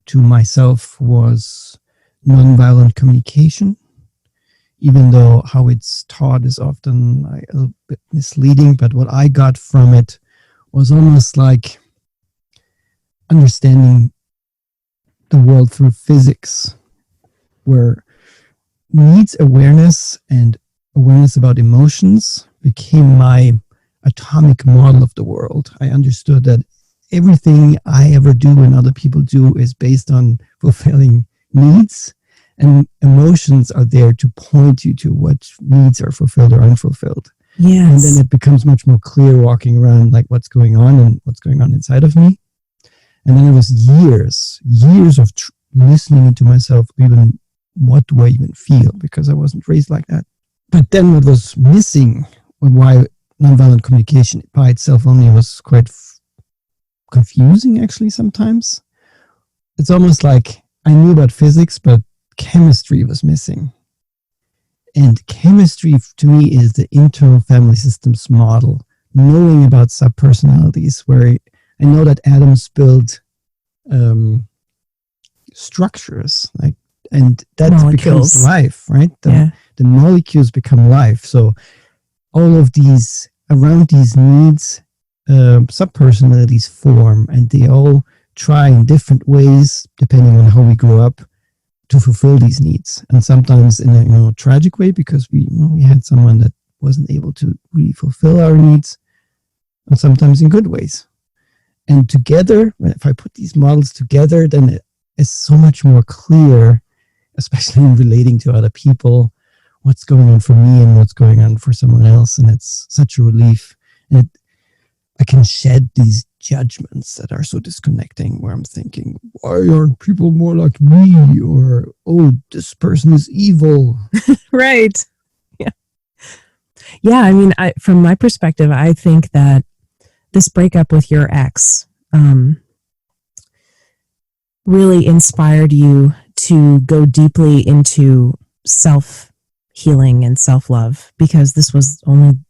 to myself was nonviolent communication, even though how it's taught is often a little bit misleading. But what I got from it was almost like understanding the world through physics, where needs awareness and awareness about emotions became my atomic model of the world. I understood that everything I ever do and other people do is based on fulfilling needs, and emotions are there to point you to what needs are fulfilled or unfulfilled. Yes. And then it becomes much more clear walking around, like what's going on and what's going on inside of me. And then it was years of listening into myself, even what do I even feel, because I wasn't raised like that. But then what was missing, why nonviolent communication by itself only was quite confusing actually sometimes. It's almost like I knew about physics, but chemistry was missing. And chemistry to me is the internal family systems model, knowing about subpersonalities, where I know that atoms build structures, like, and that molecules. Becomes life, right? The molecules become life. So all of these, around these needs, subpersonalities form, and they all try in different ways, depending on how we grow up, to fulfill these needs. And sometimes in a tragic way, because we had someone that wasn't able to really fulfill our needs, and sometimes in good ways. And together, if I put these models together, then it is so much more clear, especially in relating to other people, what's going on for me and what's going on for someone else. And it's such a relief. And I can shed these judgments that are so disconnecting, where I'm thinking, why aren't people more like me? Or, oh, this person is evil. Right. Yeah. Yeah. I mean, from my perspective, I think that this breakup with your ex really inspired you to go deeply into self-healing and self-love, because this was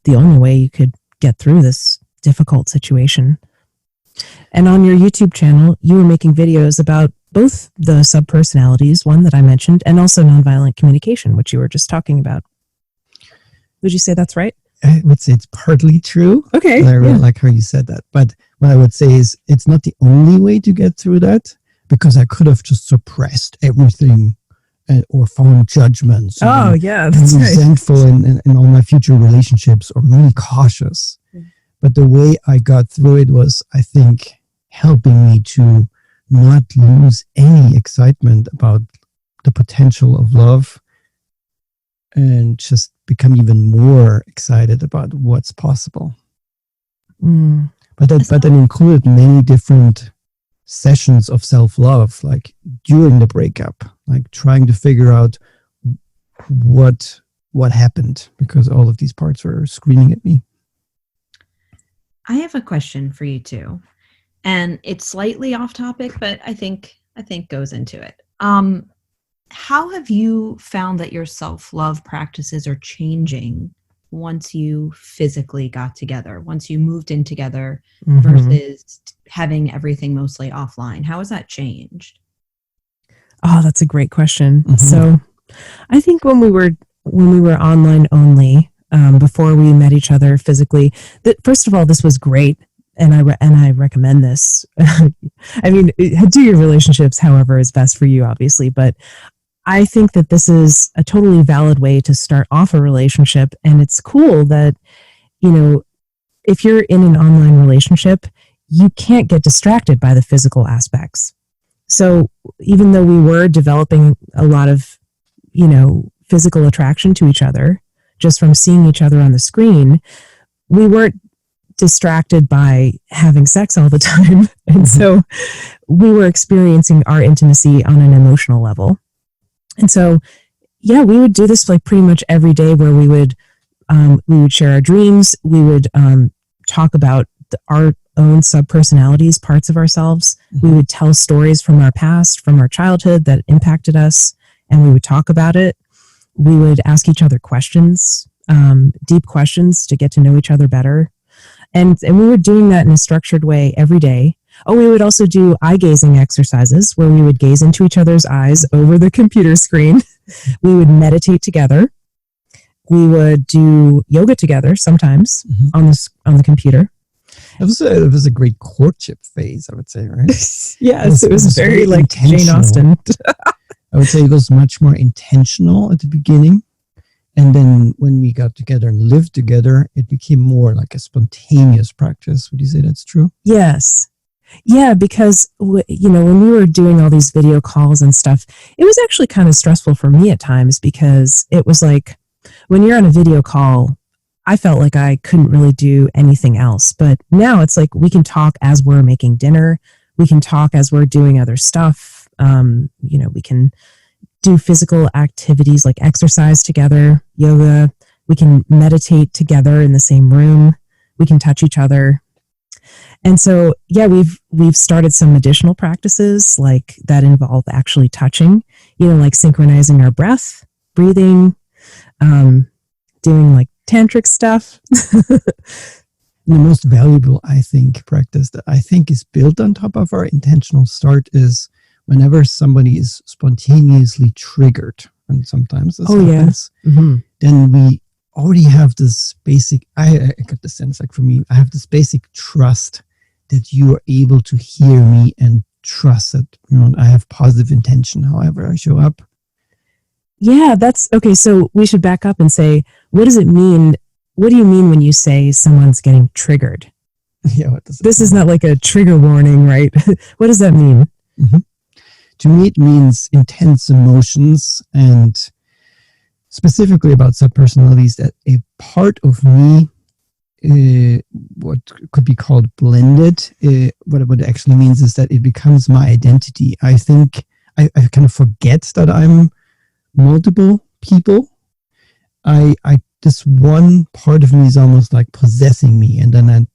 the only way you could get through this difficult situation. And on your YouTube channel, you were making videos about both the subpersonalities, one that I mentioned, and also nonviolent communication, which you were just talking about. Would you say that's right? I would say it's partly true. Okay. And I really like how you said that. But what I would say is it's not the only way to get through that, because I could have just suppressed everything or found judgments. Oh, yeah, that's and right. resentful in all my future relationships, or really cautious. But the way I got through it was, I think, helping me to not lose any excitement about the potential of love, and just become even more excited about what's possible. But that included many different sessions of self-love, like during the breakup, like trying to figure out what happened, because all of these parts were screaming at me. I have a question for you too, and it's slightly off topic, but I think goes into it. How have you found that your self-love practices are changing once you physically got together, once you moved in together, versus having everything mostly offline? How has that changed? Oh, that's a great question. So I think when we were online only, before we met each other physically, first of all, this was great. And I recommend this. I mean, do your relationships however is best for you, obviously, but I think that this is a totally valid way to start off a relationship. And it's cool that, if you're in an online relationship, you can't get distracted by the physical aspects. So even though we were developing a lot of, physical attraction to each other, just from seeing each other on the screen, we weren't distracted by having sex all the time. And so we were experiencing our intimacy on an emotional level. And so, yeah, we would do this like pretty much every day, where we would share our dreams. We would talk about our own subpersonalities, parts of ourselves. We would tell stories from our past, from our childhood that impacted us, and we would talk about it. We would ask each other questions, deep questions, to get to know each other better. And we were doing that in a structured way every day. Oh, we would also do eye-gazing exercises, where we would gaze into each other's eyes over the computer screen. We would meditate together. We would do yoga together sometimes on the computer. It was a great courtship phase, I would say, right? Yes, it was very like Jane Austen. I would say it was much more intentional at the beginning. And then when we got together and lived together, it became more like a spontaneous practice. Would you say that's true? Yes. Yeah, because, when we were doing all these video calls and stuff, it was actually kind of stressful for me at times, because it was like, when you're on a video call, I felt like I couldn't really do anything else. But now it's like we can talk as we're making dinner. We can talk as we're doing other stuff. We can do physical activities like exercise together, yoga. We can meditate together in the same room. We can touch each other. And so, yeah, we've started some additional practices like that involve actually touching, like synchronizing our breath, breathing, doing like tantric stuff. The most valuable, I think, practice that I think is built on top of our intentional start is whenever somebody is spontaneously triggered, and sometimes this happens, then we already have this basic, I got the sense, like for me, I have this basic trust that you are able to hear me, and trust that, I have positive intention however I show up. Yeah, that's okay. So we should back up and say, what does it mean? What do you mean when you say someone's getting triggered? Yeah, what does it This mean? is not like a trigger warning, right? What does that mean? To me, it means intense emotions, and specifically about subpersonalities, that a part of me what could be called blended. What it actually means is that it becomes my identity. I think I kind of forget that I'm multiple people. This one part of me is almost like possessing me, and then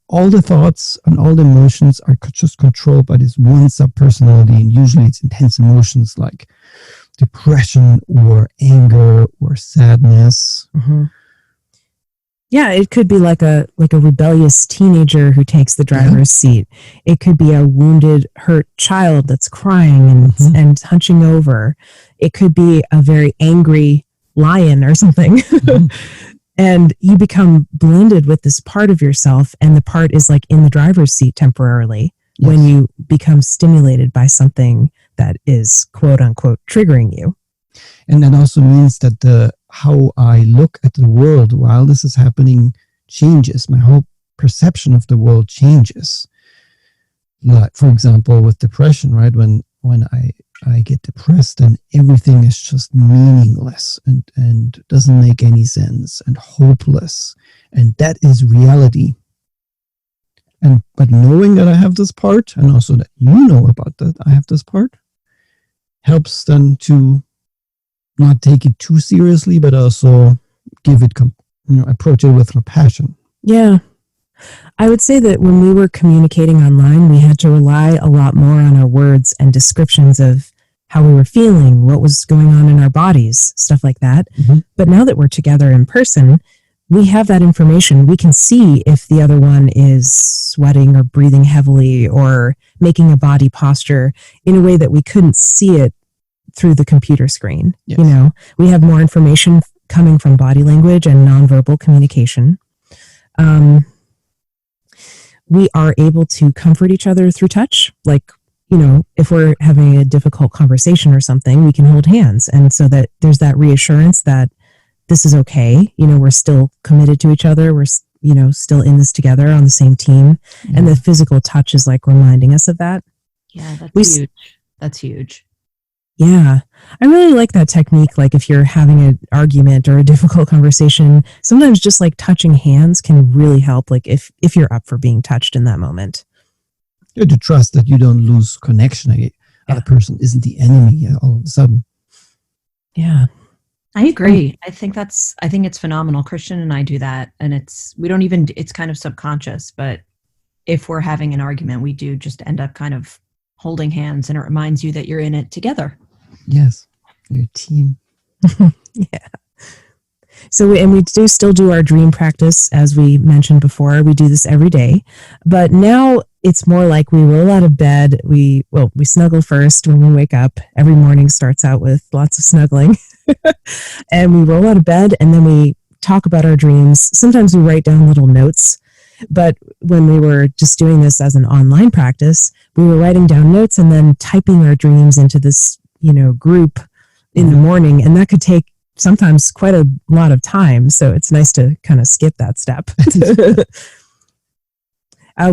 all the thoughts and all the emotions are just controlled by this one sub-personality, and usually it's intense emotions like depression or anger or sadness. Mm-hmm. Yeah, it could be like a rebellious teenager who takes the driver's seat. It could be a wounded, hurt child that's crying and hunching over. It could be a very angry lion or something. And you become blended with this part of yourself, and the part is like in the driver's seat temporarily when you become stimulated by something that is quote unquote triggering you. And that also means that how I look at the world while this is happening changes. My whole perception of the world changes. Like, for example, with depression, right? When I get depressed, and everything is just meaningless and doesn't make any sense and hopeless. And that is reality. But knowing that I have this part, and also that you know about that I have this part, helps then to not take it too seriously, but also give it, approach it with compassion. Yeah. I would say that when we were communicating online, we had to rely a lot more on our words and descriptions of how we were feeling, what was going on in our bodies, stuff like that. Mm-hmm. But now that we're together in person, we have that information. We can see if the other one is sweating or breathing heavily or making a body posture in a way that we couldn't see it through the computer screen. Yes. You know, we have more information coming from body language and nonverbal communication. We are able to comfort each other through touch. Like, you know, if we're having a difficult conversation or something, we can hold hands. And so that there's that reassurance that this is okay. You know, we're still committed to each other. We're, you know, still in this together on the same team. Yeah. And the physical touch is like reminding us of that. Yeah, that's huge. That's huge. Yeah, I really like that technique. Like if you're having an argument or a difficult conversation, sometimes just like touching hands can really help. Like if you're up for being touched in that moment. You have to trust that you don't lose connection. The other person isn't the enemy all of a sudden. Yeah. I agree. I think it's phenomenal. Christian and I do that, and it's kind of subconscious, but if we're having an argument, we do just end up kind of holding hands, and it reminds you that you're in it together. Yes. Your team. Yeah. So we do still do our dream practice, as we mentioned before. We do this every day, but now it's more like we roll out of bed. We snuggle first when we wake up. Every morning starts out with lots of snuggling. And we roll out of bed, and then we talk about our dreams. Sometimes we write down little notes, but when we were just doing this as an online practice, we were writing down notes and then typing our dreams into this, group in the morning. And that could take sometimes quite a lot of time. So it's nice to kind of skip that step.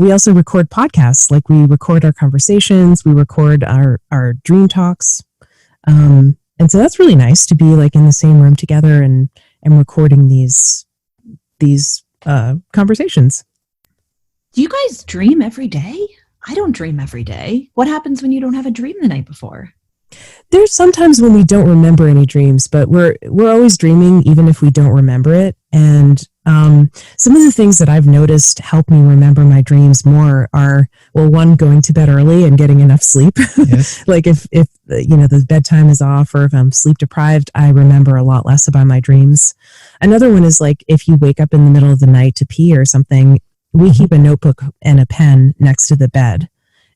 We also record podcasts. Like we record our conversations, we record our dream talks. And so that's really nice to be like in the same room together and recording these conversations. Do you guys dream every day? I don't dream every day. What happens when you don't have a dream the night before? There's sometimes when we don't remember any dreams, but we're always dreaming, even if we don't remember it. And some of the things that I've noticed help me remember my dreams more are, well, one, going to bed early and getting enough sleep. Yes. Like if the bedtime is off, or if I'm sleep deprived, I remember a lot less about my dreams. Another one is like if you wake up in the middle of the night to pee or something, we keep a notebook and a pen next to the bed.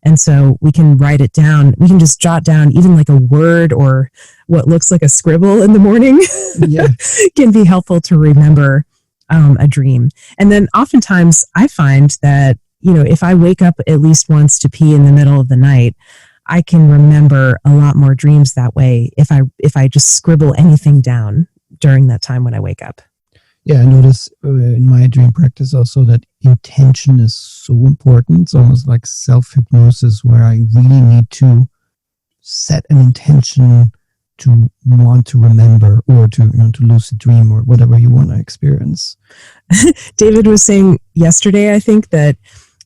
And so we can write it down. We can just jot down even like a word or what looks like a scribble in the morning. Yeah. Can be helpful to remember a dream. And then oftentimes I find that, if I wake up at least once to pee in the middle of the night, I can remember a lot more dreams that way if I just scribble anything down during that time when I wake up. Yeah, I notice in my dream practice also that intention is so important. It's almost like self-hypnosis, where I really need to set an intention to want to remember, or to to lucid dream, or whatever you want to experience. David was saying yesterday, I think, that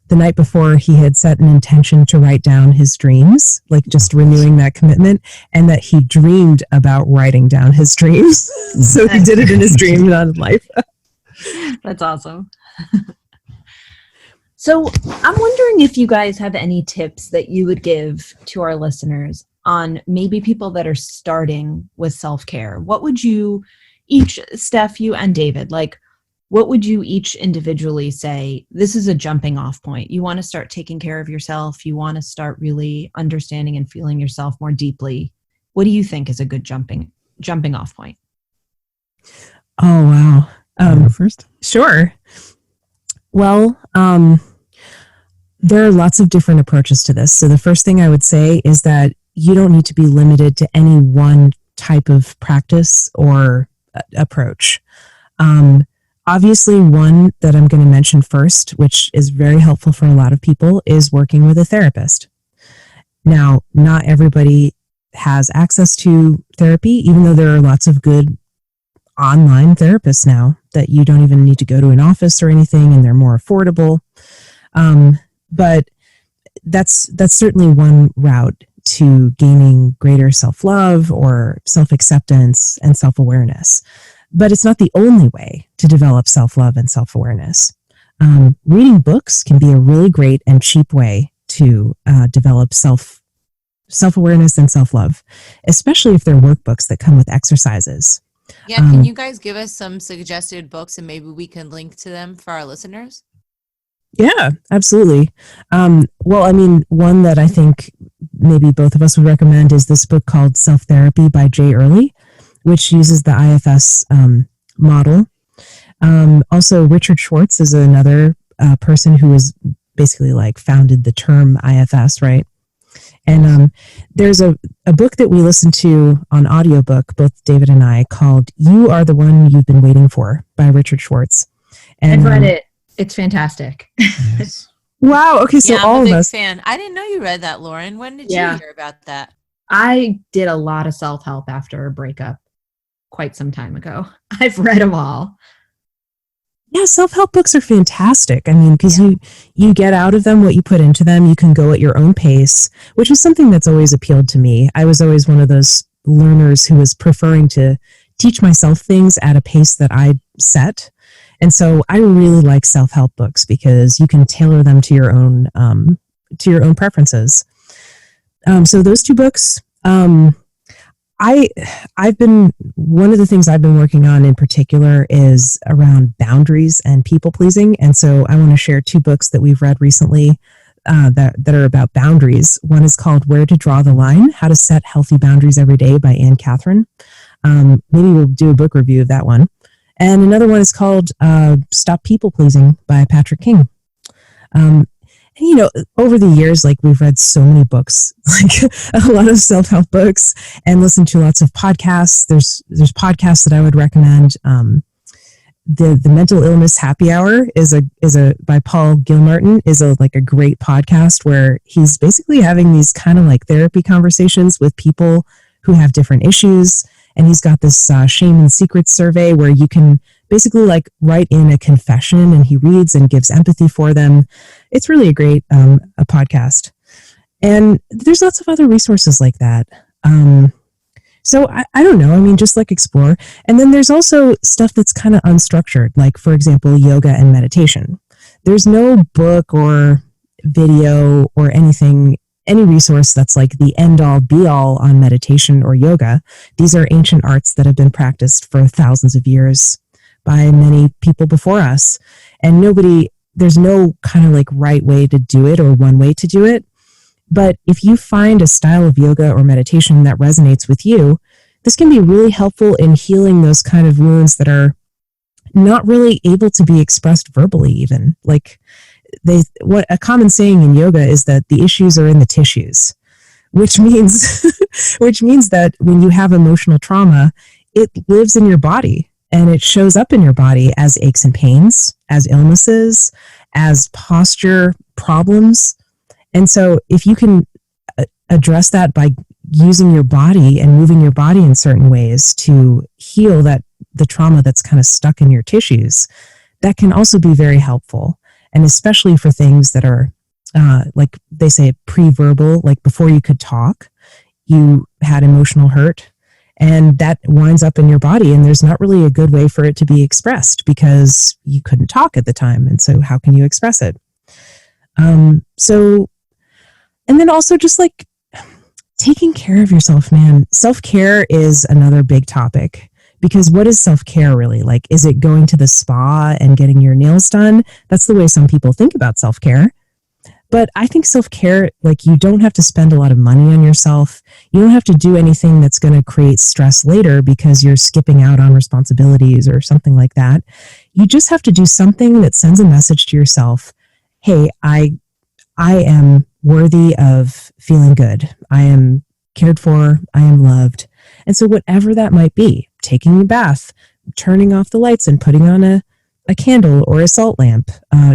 the night before he had set an intention to write down his dreams, like just renewing that commitment, and that he dreamed about writing down his dreams. So he did it in his dream, not in life. That's awesome. So I'm wondering if you guys have any tips that you would give to our listeners on maybe people that are starting with self-care. What would you each, Steph, you and David, like, what would you each individually say, this is a jumping off point? You want to start taking care of yourself. You want to start really understanding and feeling yourself more deeply. What do you think is a good jumping off point? Oh, wow. First? Sure. Well, there are lots of different approaches to this. So the first thing I would say is that you don't need to be limited to any one type of practice or approach. Obviously, one that I'm going to mention first, which is very helpful for a lot of people, is working with a therapist. Now, not everybody has access to therapy, even though there are lots of good online therapists now that you don't even need to go to an office or anything, and they're more affordable. But that's certainly one route to gaining greater self-love or self-acceptance and self-awareness. But it's not the only way to develop self-love and self-awareness. Reading books can be a really great and cheap way to develop self-awareness and self-love, especially if they're workbooks that come with exercises. Yeah, can you guys give us some suggested books and maybe we can link to them for our listeners? Yeah, absolutely. Well, I mean, one that I think maybe both of us would recommend is this book called Self-Therapy by Jay Earley, which uses the IFS model. Also, Richard Schwartz is another person who has basically like founded the term IFS, right? And there's a book that we listened to on audiobook, both David and I, called You Are the One You've Been Waiting For by Richard Schwartz. And, I've read it. It's fantastic. Yes. Wow. Okay. So all I'm a of big us. fan. I didn't know you read that, Lauren. When did you hear about that? I did a lot of self-help after a breakup quite some time ago. I've read them all. Yeah, self-help books are fantastic. I mean, because you get out of them what you put into them. You can go at your own pace, which is something that's always appealed to me. I was always one of those learners who was preferring to teach myself things at a pace that I set. And so I really like self-help books because you can tailor them to your own preferences. So those two books, I've been, one of the things I've been working on in particular is around boundaries and people pleasing. And so I want to share two books that we've read recently that are about boundaries. One is called Where to Draw the Line, How to Set Healthy Boundaries Every Day by Anne Catherine. Maybe we'll do a book review of that one. And another one is called Stop People Pleasing by Patrick King. And, you know, over the years, like we've read so many books, like a lot of self-help books, and listened to lots of podcasts. There's podcasts that I would recommend. The Mental Illness Happy Hour is a by Paul Gilmartin, is a great podcast where he's basically having these kind of like therapy conversations with people who have different issues. And he's got this shame and secrets survey where you can basically like write in a confession, and he reads and gives empathy for them. It's really a great a podcast. And there's lots of other resources like that. So I don't know. I mean, just like explore. And then there's also stuff that's kind of unstructured, like, for example, yoga and meditation. There's no book or video or anything, any resource that's like the end all be all on meditation or yoga. These are ancient arts that have been practiced for thousands of years by many people before us. And there's no kind of like right way to do it or one way to do it. But if you find a style of yoga or meditation that resonates with you, this can be really helpful in healing those kind of wounds that are not really able to be expressed verbally even. Like what a common saying in yoga is that the issues are in the tissues, which means that when you have emotional trauma, it lives in your body and it shows up in your body as aches and pains, as illnesses, as posture problems. And so if you can address that by using your body and moving your body in certain ways to heal the trauma that's kind of stuck in your tissues, that can also be very helpful. And especially for things that are, like they say, pre-verbal, like before you could talk, you had emotional hurt, and that winds up in your body, and there's not really a good way for it to be expressed because you couldn't talk at the time. And so how can you express it? So, and then also just like taking care of yourself, man. Self-care is another big topic, because what is self-care really? Like, is it going to the spa and getting your nails done? That's the way some people think about self-care. But I think self-care, like, you don't have to spend a lot of money on yourself. You don't have to do anything that's going to create stress later because you're skipping out on responsibilities or something like that. You just have to do something that sends a message to yourself. Hey, I am worthy of feeling good. I am cared for. I am loved. And so whatever that might be, taking a bath, turning off the lights and putting on a candle or a salt lamp,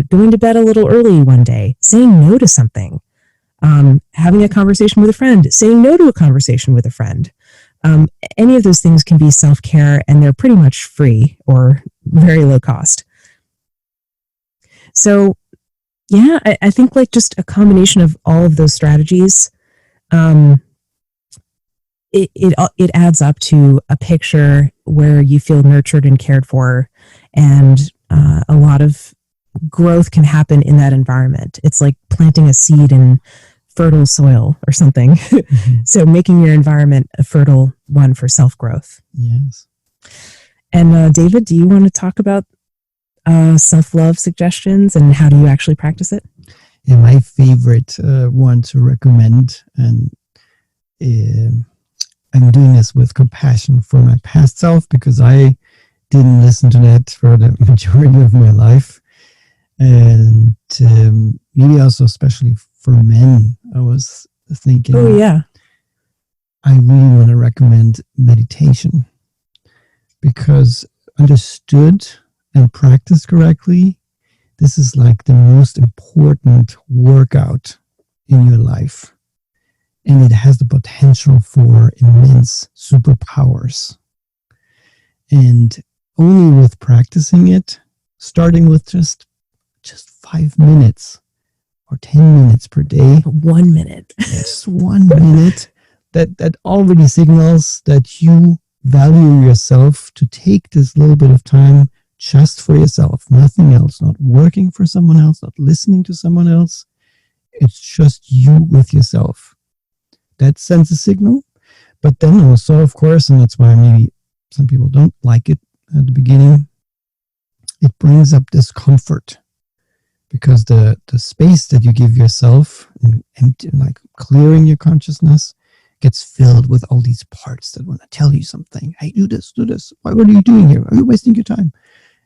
going to bed a little early one day, saying no to something, having a conversation with a friend, saying no to a conversation with a friend. Any of those things can be self-care, and they're pretty much free or very low cost. So yeah, I think like just a combination of all of those strategies, it adds up to a picture where you feel nurtured and cared for, and a lot of growth can happen in that environment. It's like planting a seed in fertile soil or something. Mm-hmm. So making your environment a fertile one for self-growth. Yes. And David, do you want to talk about self-love suggestions and how do you actually practice it? Yeah, my favorite one to recommend, and I'm doing this with compassion for my past self, because I didn't listen to that for the majority of my life. And maybe also especially for men, I was thinking, oh yeah, I really want to recommend meditation, because understood and practiced correctly, this is like the most important workout in your life. And it has the potential for immense superpowers. And only with practicing it, starting with just 5 minutes or 10 minutes per day. 1 minute. Just 1 minute. That already signals that you value yourself to take this little bit of time just for yourself, nothing else, not working for someone else, not listening to someone else. It's just you with yourself. That sends a signal. But then also, of course, and that's why maybe some people don't like it at the beginning, it brings up discomfort, because the space that you give yourself and empty, like clearing your consciousness, gets filled with all these parts that want to tell you something. Hey, do this. What are you doing here? Are you wasting your time?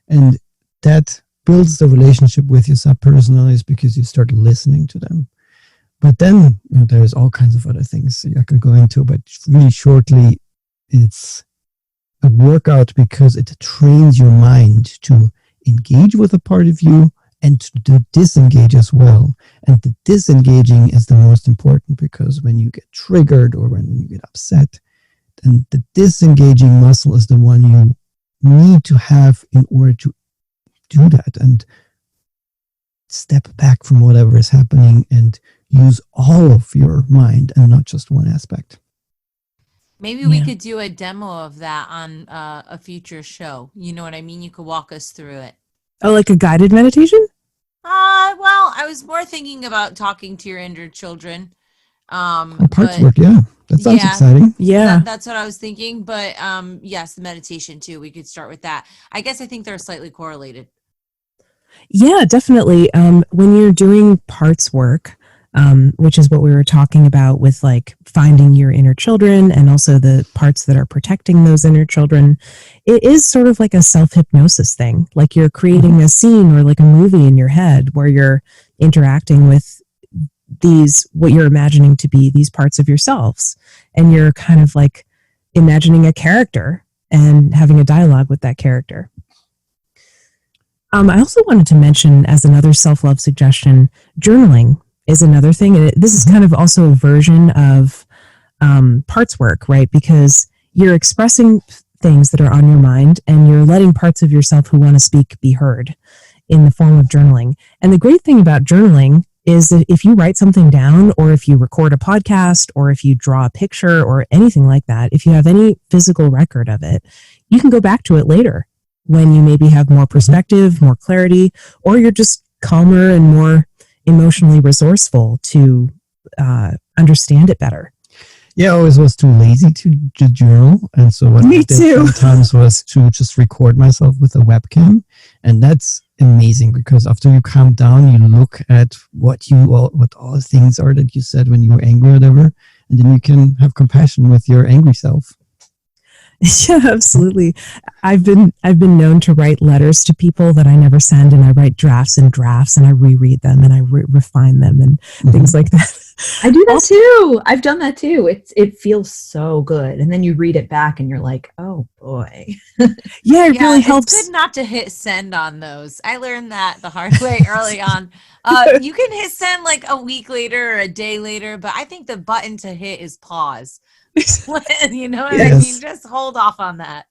And that builds the relationship with your sub-personalities, because you start listening to them. But then there's all kinds of other things I could go into, but really shortly, it's a workout because it trains your mind to engage with a part of you and to disengage as well. And the disengaging is the most important, because when you get triggered or when you get upset, then the disengaging muscle is the one you need to have in order to do that and step back from whatever is happening and use all of your mind and not just one aspect. Maybe we could do a demo of that on a future show. You know what I mean? You could walk us through it. Oh, like a guided meditation? Well, I was more thinking about talking to your injured children. Parts work, yeah. That sounds exciting. Yeah. That's what I was thinking. But yes, the meditation too. We could start with that. I guess I think they're slightly correlated. Yeah, definitely. When you're doing parts work, which is what we were talking about with like finding your inner children and also the parts that are protecting those inner children, it is sort of like a self-hypnosis thing. Like you're creating a scene or like a movie in your head where you're interacting with these, what you're imagining to be these parts of yourselves. And you're kind of like imagining a character and having a dialogue with that character. I also wanted to mention, as another self-love suggestion, journaling is another thing. And this is kind of also a version of parts work, right? Because you're expressing things that are on your mind and you're letting parts of yourself who want to speak be heard in the form of journaling. And the great thing about journaling is that if you write something down, or if you record a podcast, or if you draw a picture or anything like that, if you have any physical record of it, you can go back to it later when you maybe have more perspective, more clarity, or you're just calmer and more emotionally resourceful to understand it better. Yeah, I always was too lazy to journal. And so what I did sometimes was to just record myself with a webcam. And that's amazing because after you calm down, you look at what all the things are that you said when you were angry or whatever. And then you can have compassion with your angry self. Yeah, absolutely. I've been known to write letters to people that I never send, and I write drafts and drafts, and I reread them and I refine them and things like that. I do that too. I've done that too. It feels so good, and then you read it back and you're like, oh boy. Yeah, it really helps. It's good not to hit send on those. I learned that the hard way early on. You can hit send like a week later or a day later, but I think the button to hit is pause. You know what I mean? Just hold off on that.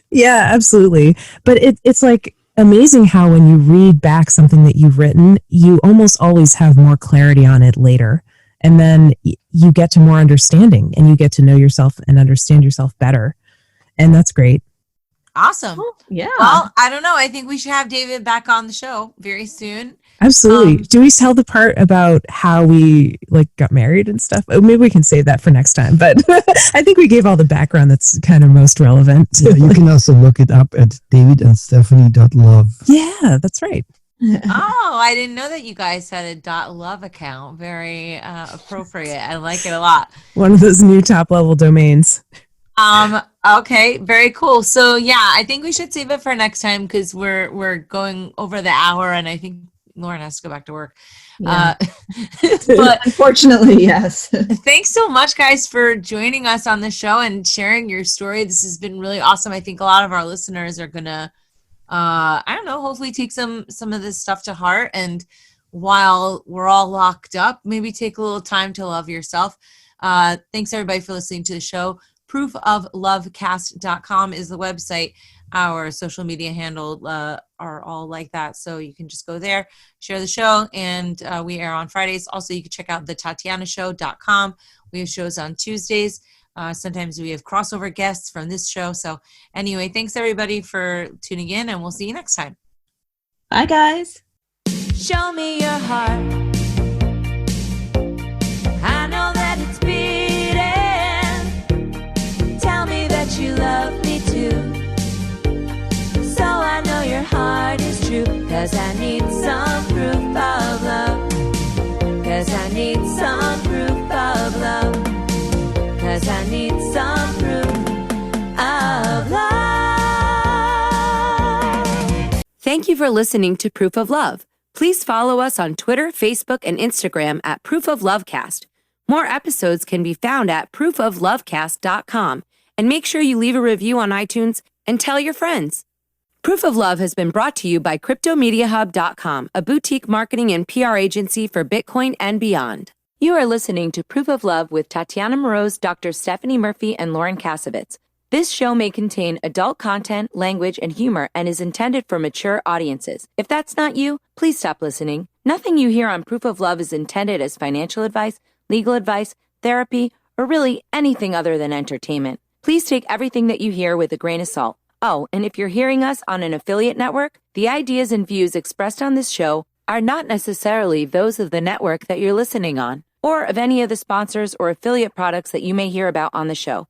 Yeah, absolutely. But it's like amazing how when you read back something that you've written, you almost always have more clarity on it later. And then you get to more understanding and you get to know yourself and understand yourself better. And that's great. Awesome. Oh, yeah. Well, I don't know. I think we should have David back on the show very soon. Absolutely. Do we tell the part about how we got married and stuff? Oh, maybe we can save that for next time. But I think we gave all the background that's kind of most relevant. Yeah, you can also look it up at davidandstephanie.love. Yeah, that's right. Oh, I didn't know that you guys had a .love account. Very appropriate. I like it a lot. One of those new top level domains. Okay, very cool. So yeah, I think we should save it for next time because we're going over the hour, and I think Lauren has to go back to work. Yeah. But unfortunately, yes. Thanks so much, guys, for joining us on the show and sharing your story. This has been really awesome. I think a lot of our listeners are gonna, I don't know, hopefully take some of this stuff to heart. And while we're all locked up, maybe take a little time to love yourself. Thanks everybody for listening to the show. proofoflovecast.com is the website. Our social media handle are all like that. So you can just go there, share the show, and we air on Fridays. Also, you can check out thetatianashow.com. We have shows on Tuesdays. Sometimes we have crossover guests from this show. So anyway, thanks everybody for tuning in, and we'll see you next time. Bye, guys. Show me your heart. I know that it's beating. Tell me that you love me too. So I know your heart is true. 'Cause I need some proof of love. 'Cause I need some proof of love. 'Cause I need some proof of love. Thank you for listening to Proof of Love. Please follow us on Twitter, Facebook, and Instagram at Proof of Lovecast. More episodes can be found at proofoflovecast.com. And make sure you leave a review on iTunes and tell your friends. Proof of Love has been brought to you by CryptoMediaHub.com, a boutique marketing and PR agency for Bitcoin and beyond. You are listening to Proof of Love with Tatiana Moroz, Dr. Stephanie Murphy, and Lauren Kasovitz. This show may contain adult content, language, and humor and is intended for mature audiences. If that's not you, please stop listening. Nothing you hear on Proof of Love is intended as financial advice, legal advice, therapy, or really anything other than entertainment. Please take everything that you hear with a grain of salt. Oh, and if you're hearing us on an affiliate network, the ideas and views expressed on this show are not necessarily those of the network that you're listening on, or of any of the sponsors or affiliate products that you may hear about on the show.